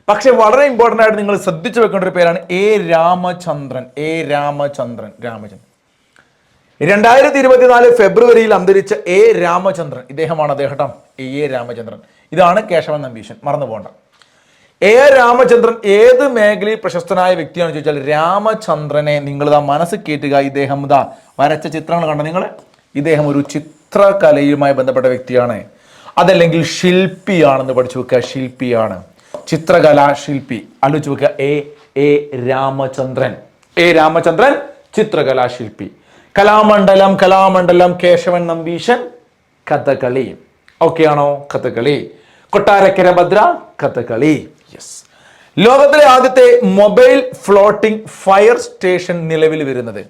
പക്ഷെ വളരെ ഇമ്പോർട്ടൻ്റ് ആയിട്ട് നിങ്ങൾ ശ്രദ്ധിച്ചു വെക്കേണ്ട ഒരു പേരാണ് A. രാമചന്ദ്രൻ. 2024 ഫെബ്രുവരിയിൽ അന്തരിച്ച A. രാമചന്ദ്രൻ ഇദ്ദേഹമാണ്. അദ്ദേഹം A. രാമചന്ദ്രൻ. ഇതാണ് കേശവൻ നമ്പീശൻ, മറന്നു പോകണ്ട. എ രാമചന്ദ്രൻ ഏത് മേഖലയിൽ പ്രശസ്തനായ വ്യക്തിയാണെന്ന് ചോദിച്ചാൽ രാമചന്ദ്രനെ നിങ്ങൾ മനസ്സ് കേട്ടുക. ഇദ്ദേഹം വരച്ച ചിത്രങ്ങൾ കണ്ട നിങ്ങൾ, ഇദ്ദേഹം ഒരു ചിത്രകലയുമായി ബന്ധപ്പെട്ട വ്യക്തിയാണ്. അതല്ലെങ്കിൽ ശില്പിയാണെന്ന് പഠിച്ചു വെക്കുക. ശില്പിയാണ്, ചിത്രകലാ ശില്പി. ആലോചിച്ച് വെക്കുക. എ രാമചന്ദ്രൻ. എ രാമചന്ദ്രൻ ചിത്രകലാശില്പി. കലാമണ്ഡലം കേശവൻ നമ്പീശൻ കഥകളി. ഓക്കെ ആണോ? കഥകളി. കൊട്ടാരക്കര ഭദ്ര കഥകളി. യെസ്. ലോകത്തിലെ ആദ്യത്തെ മൊബൈൽ ഫ്ലോട്ടിംഗ് ഫയർ സ്റ്റേഷൻ നിലവിൽ വരുന്നത്.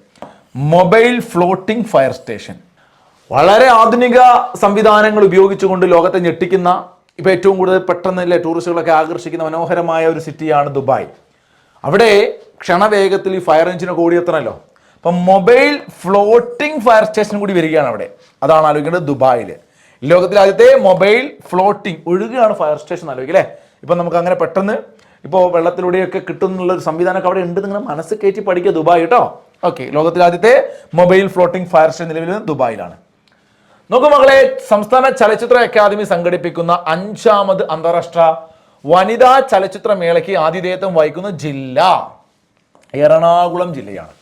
മൊബൈൽ ഫ്ലോട്ടിംഗ് ഫയർ സ്റ്റേഷൻ വളരെ ആധുനിക സംവിധാനങ്ങൾ ഉപയോഗിച്ചുകൊണ്ട് ലോകത്തെ ഞെട്ടിക്കുന്ന, ഇപ്പൊ ഏറ്റവും കൂടുതൽ പെട്ടെന്ന് ടൂറിസ്റ്റുകളൊക്കെ ആകർഷിക്കുന്ന മനോഹരമായ ഒരു സിറ്റിയാണ് ദുബായ്. അവിടെ ക്ഷണവേഗത്തിൽ ഈ ഫയർ എഞ്ചിനൊക്കെ ഓടിയെത്തണമല്ലോ. അപ്പം മൊബൈൽ ഫ്ലോട്ടിംഗ് ഫയർ സ്റ്റേഷൻ കൂടി വരികയാണ് അവിടെ. അതാണ് ആലോചിക്കേണ്ടത്. ദുബായിൽ ലോകത്തിലെ ആദ്യത്തെ മൊബൈൽ ഫ്ലോട്ടിംഗ് ഒഴുകുകയാണ് ഫയർ സ്റ്റേഷൻ. ആലോചിക്കുക അല്ലേ? ഇപ്പം നമുക്ക് അങ്ങനെ പെട്ടെന്ന് ഇപ്പോൾ വെള്ളത്തിലൂടെയൊക്കെ കിട്ടുന്നുള്ള ഒരു സംവിധാനമൊക്കെ അവിടെ ഉണ്ട്. നിങ്ങൾ മനസ്സ് കയറ്റി പഠിക്കുക. ദുബായ് കേട്ടോ. ഓക്കെ. ലോകത്തിലെ ആദ്യത്തെ മൊബൈൽ ഫ്ലോട്ടിംഗ് ഫയർ സ്റ്റേഷൻ നിലവിൽ ദുബായിലാണ്. നോക്കൂ മക്കളെ, സംസ്ഥാന ചലച്ചിത്ര അക്കാദമി സംഘടിപ്പിക്കുന്ന 5ാമത് അന്താരാഷ്ട്ര വനിതാ ചലച്ചിത്ര മേളയ്ക്ക് ആതിഥേയത്വം വഹിക്കുന്ന ജില്ല എറണാകുളം ജില്ലയാണ്.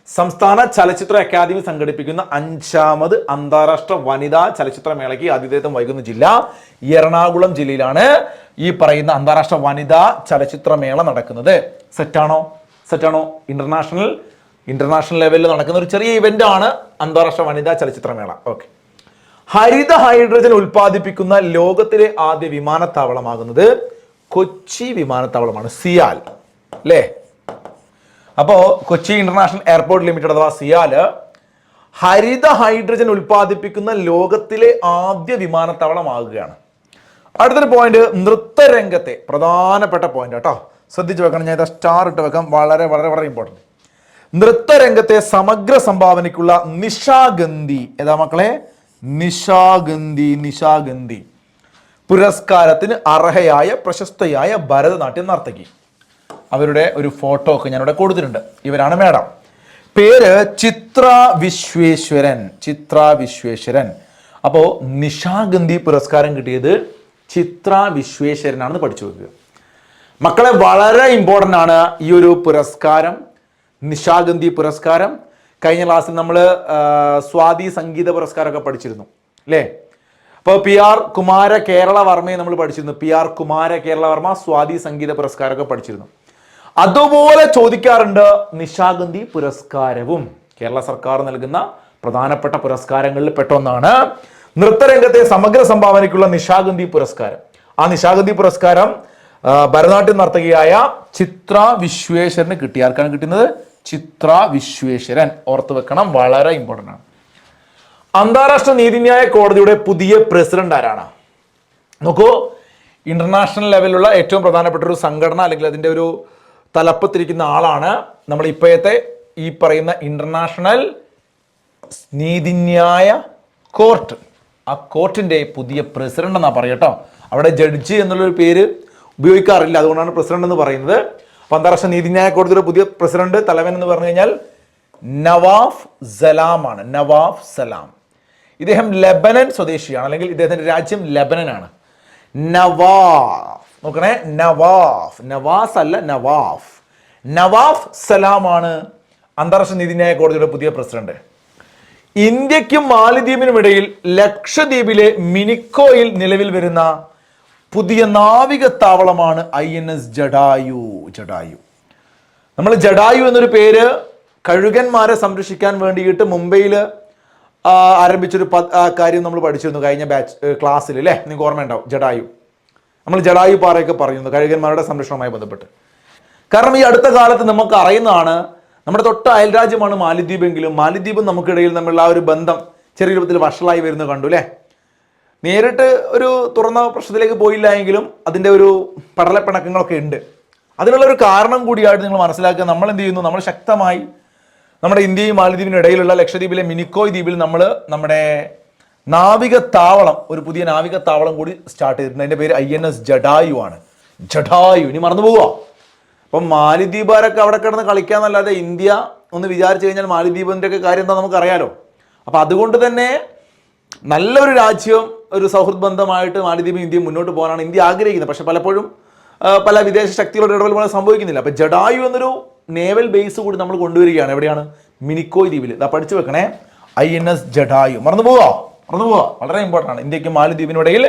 സംസ്ഥാന ചലച്ചിത്ര അക്കാദമി സംഘടിപ്പിക്കുന്ന 5ാമത് അന്താരാഷ്ട്ര വനിതാ ചലച്ചിത്ര മേളയ്ക്ക് ആതിഥേയത്വം വഹിക്കുന്ന ജില്ല എറണാകുളം ജില്ലയിലാണ് ഈ പറയുന്ന അന്താരാഷ്ട്ര വനിതാ ചലച്ചിത്ര മേള നടക്കുന്നത്. സെറ്റാണോ? ഇന്റർനാഷണൽ ലെവലിൽ നടക്കുന്ന ഒരു ചെറിയ ഇവന്റ് ആണ് അന്താരാഷ്ട്ര വനിതാ ചലച്ചിത്ര മേള. ഓക്കെ. ഹരിത ഹൈഡ്രജൻ ഉൽപ്പാദിപ്പിക്കുന്ന ലോകത്തിലെ ആദ്യ വിമാനത്താവളമാകുന്നത് കൊച്ചി വിമാനത്താവളമാണ്. സിയാൽ അല്ലേ? അപ്പോ കൊച്ചി ഇന്റർനാഷണൽ എയർപോർട്ട് ലിമിറ്റഡ് അഥവാ സിയാല് ഹരിത ഹൈഡ്രജൻ ഉൽപ്പാദിപ്പിക്കുന്ന ലോകത്തിലെ ആദ്യ വിമാനത്താവളമാകുകയാണ്. അടുത്തൊരു പോയിന്റ്, നൃത്തരംഗത്തെ പ്രധാനപ്പെട്ട പോയിന്റ് കേട്ടോ, ശ്രദ്ധിച്ചു വെക്കണം. ഞാൻ സ്റ്റാർ ഇട്ട് വെക്കാം. വളരെ വളരെ വളരെ ഇമ്പോർട്ടൻറ്റ്. നൃത്തരംഗത്തെ സമഗ്ര സംഭാവനയ്ക്കുള്ള നിശാഗന്ധി ഏതാ മക്കളെ? നിശാഗന്ധി പുരസ്കാരത്തിന് അർഹയായ പ്രശസ്തയായ ഭരതനാട്യ നർത്തകി. അവരുടെ ഒരു ഫോട്ടോ ഒക്കെ ഞാനിവിടെ കൊടുത്തിട്ടുണ്ട്. ഇവരാണ് മേഡം. പേര് ചിത്ര വിശ്വേശ്വരൻ. അപ്പോൾ നിശാഗന്ധി പുരസ്കാരം കിട്ടിയത് ചിത്ര വിശ്വേശ്വരനാണെന്ന് പഠിച്ചു വെക്കുക മക്കളെ. വളരെ ഇമ്പോർട്ടൻ്റ് ആണ് ഈ ഒരു പുരസ്കാരം, നിശാഗന്ധി പുരസ്കാരം. കഴിഞ്ഞ ക്ലാസ്സിൽ നമ്മൾ സ്വാതി സംഗീത പുരസ്കാരമൊക്കെ പഠിച്ചിരുന്നു അല്ലേ? അപ്പോൾ PR കുമാര കേരള വർമ്മയെ നമ്മൾ പഠിച്ചിരുന്നു. PR കുമാര കേരള വർമ്മ സ്വാതി സംഗീത പുരസ്കാരമൊക്കെ പഠിച്ചിരുന്നു. അതുപോലെ ചോദിക്കാറുണ്ട് നിശാഗന്ധി പുരസ്കാരവും. കേരള സർക്കാർ നൽകുന്ന പ്രധാനപ്പെട്ട പുരസ്കാരങ്ങളിൽ പെട്ടൊന്നാണ് നൃത്തരംഗത്തെ സമഗ്ര സംഭാവനയ്ക്കുള്ള നിശാഗന്ധി പുരസ്കാരം. ആ നിശാഗന്ധി പുരസ്കാരം ഭരതനാട്യം നർത്തകിയായ ചിത്ര വിശ്വേശ്വരന് കിട്ടി. ആർക്കാണ് കിട്ടുന്നത്? ചിത്ര വിശ്വേശ്വരൻ. ഓർത്തു വെക്കണം, വളരെ ഇമ്പോർട്ടൻ്റ് ആണ്. അന്താരാഷ്ട്ര നീതിന്യായ കോടതിയുടെ പുതിയ പ്രസിഡന്റ് ആരാണ്? നോക്കൂ, ഇന്റർനാഷണൽ ലെവലിലുള്ള ഏറ്റവും പ്രധാനപ്പെട്ട ഒരു സംഘടന അല്ലെങ്കിൽ അതിൻ്റെ ഒരു തലപ്പത്തിരിക്കുന്ന ആളാണ് നമ്മൾ ഇപ്പോഴത്തെ ഈ പറയുന്ന ഇന്റർനാഷണൽ നീതിന്യായ കോർട്ട്. ആ കോർട്ടിൻ്റെ പുതിയ പ്രസിഡന്റ് എന്നാ പറയട്ടോ. അവിടെ ജഡ്ജി എന്നുള്ളൊരു പേര് ഉപയോഗിക്കാറില്ല, അതുകൊണ്ടാണ് പ്രസിഡന്റ് എന്ന് പറയുന്നത്. അപ്പോൾ അന്താരാഷ്ട്ര നീതിന്യായ കോടതിയുടെ പുതിയ പ്രസിഡന്റ് തലവൻ എന്ന് പറഞ്ഞു കഴിഞ്ഞാൽ നവാഫ് സലാം ആണ്. നവാഫ് സലാം. ഇദ്ദേഹം ലെബനൻ സ്വദേശിയാണ്, അല്ലെങ്കിൽ ഇദ്ദേഹത്തിന്റെ രാജ്യം ലെബനനാണ്. നവാഫ് നോക്കണേ, നവാസ് അല്ല, നവാഫ് സലാമാണ് അന്താരാഷ്ട്ര നീതിന്യായ കോടതിയുടെ പുതിയ പ്രസിഡന്റ്. ഇന്ത്യക്കും മാലിദ്വീപിനും ഇടയിൽ ലക്ഷദ്വീപിലെ മിനിക്കോയിൽ നിലവിൽ വരുന്ന പുതിയ നാവികത്താവളമാണ് INS ജഡായു. നമ്മൾ ജഡായു എന്നൊരു പേര് കഴുകന്മാരെ സംരക്ഷിക്കാൻ വേണ്ടിയിട്ട് മുംബൈയിൽ ആരംഭിച്ചൊരു കാര്യം നമ്മൾ പഠിച്ചിരുന്നു കഴിഞ്ഞ ക്ലാസ്സിൽ അല്ലേ? നിങ്ങൾക്ക് ഓർമ്മയുണ്ടാവും. ജഡായു, നമ്മൾ ജഡായു പാറയൊക്കെ പറയുന്നു കഴുകന്മാരുടെ സംരക്ഷണവുമായി ബന്ധപ്പെട്ട്. കാരണം ഈ അടുത്ത കാലത്ത് നമുക്ക് അറിയുന്നതാണ്, നമ്മുടെ തൊട്ട അയൽരാജ്യമാണ് മാലിദ്വീപെങ്കിലും മാലിദ്വീപും നമുക്കിടയിൽ തമ്മിലുള്ള ആ ഒരു ബന്ധം ചെറിയ രൂപത്തിൽ വഷളായി വരുന്നത് കണ്ടു അല്ലേ? നേരിട്ട് ഒരു തുറന്ന പ്രശ്നത്തിലേക്ക് പോയില്ല എങ്കിലും അതിൻ്റെ ഒരു പടലപ്പിണക്കങ്ങളൊക്കെ ഉണ്ട്. അതിനുള്ള ഒരു കാരണം കൂടിയായിട്ട് നിങ്ങൾ മനസ്സിലാക്കുക. നമ്മൾ എന്ത് ചെയ്യുന്നു? നമ്മൾ ശക്തമായി നമ്മുടെ ഇന്ത്യയും മാലിദ്വീപിനും ഇടയിലുള്ള ലക്ഷദ്വീപിലെ മിനിക്കോയ് ദ്വീപിൽ നമ്മൾ നമ്മുടെ നാവികത്താവളം, ഒരു പുതിയ നാവികത്താവളം കൂടി സ്റ്റാർട്ട് ചെയ്തിട്ടുണ്ട്. അതിൻ്റെ പേര് INS ജഡായു ആണ്. ജഡായു ഇനി മറന്നു പോവുക. അപ്പം മാലിദ്വീപുകാരൊക്കെ അവിടെ കിടന്ന് കളിക്കാന്നല്ലാതെ ഇന്ത്യ ഒന്ന് വിചാരിച്ചു കഴിഞ്ഞാൽ മാലിദ്വീപിൻ്റെ ഒക്കെ കാര്യം എന്താ നമുക്കറിയാലോ. അപ്പം അതുകൊണ്ട് തന്നെ നല്ലൊരു രാജ്യം, ഒരു സൗഹൃദ ബന്ധമായിട്ട് മാലിദ്വീപും ഇന്ത്യയും മുന്നോട്ട് പോകാനാണ് ഇന്ത്യ ആഗ്രഹിക്കുന്നത്. പക്ഷെ പലപ്പോഴും പല വിദേശ ശക്തികളുടെ ഇടപെടൽ പോലെ സംഭവിക്കുന്നില്ല. അപ്പോൾ ജഡായു എന്നൊരു നേവൽ ബേസ് കൂടി നമ്മൾ കൊണ്ടുവരികയാണ്. എവിടെയാണ്? മിനിക്കോയ് ദ്വീപിൽ. ഇതാ പഠിച്ചു വെക്കണേ, INS ജഡായു. മറന്നു പോവാ, വളരെ ഇമ്പോർട്ടൻ്റ് ആണ്. ഇന്ത്യക്കും മാലദ്വീപിനിടയിൽ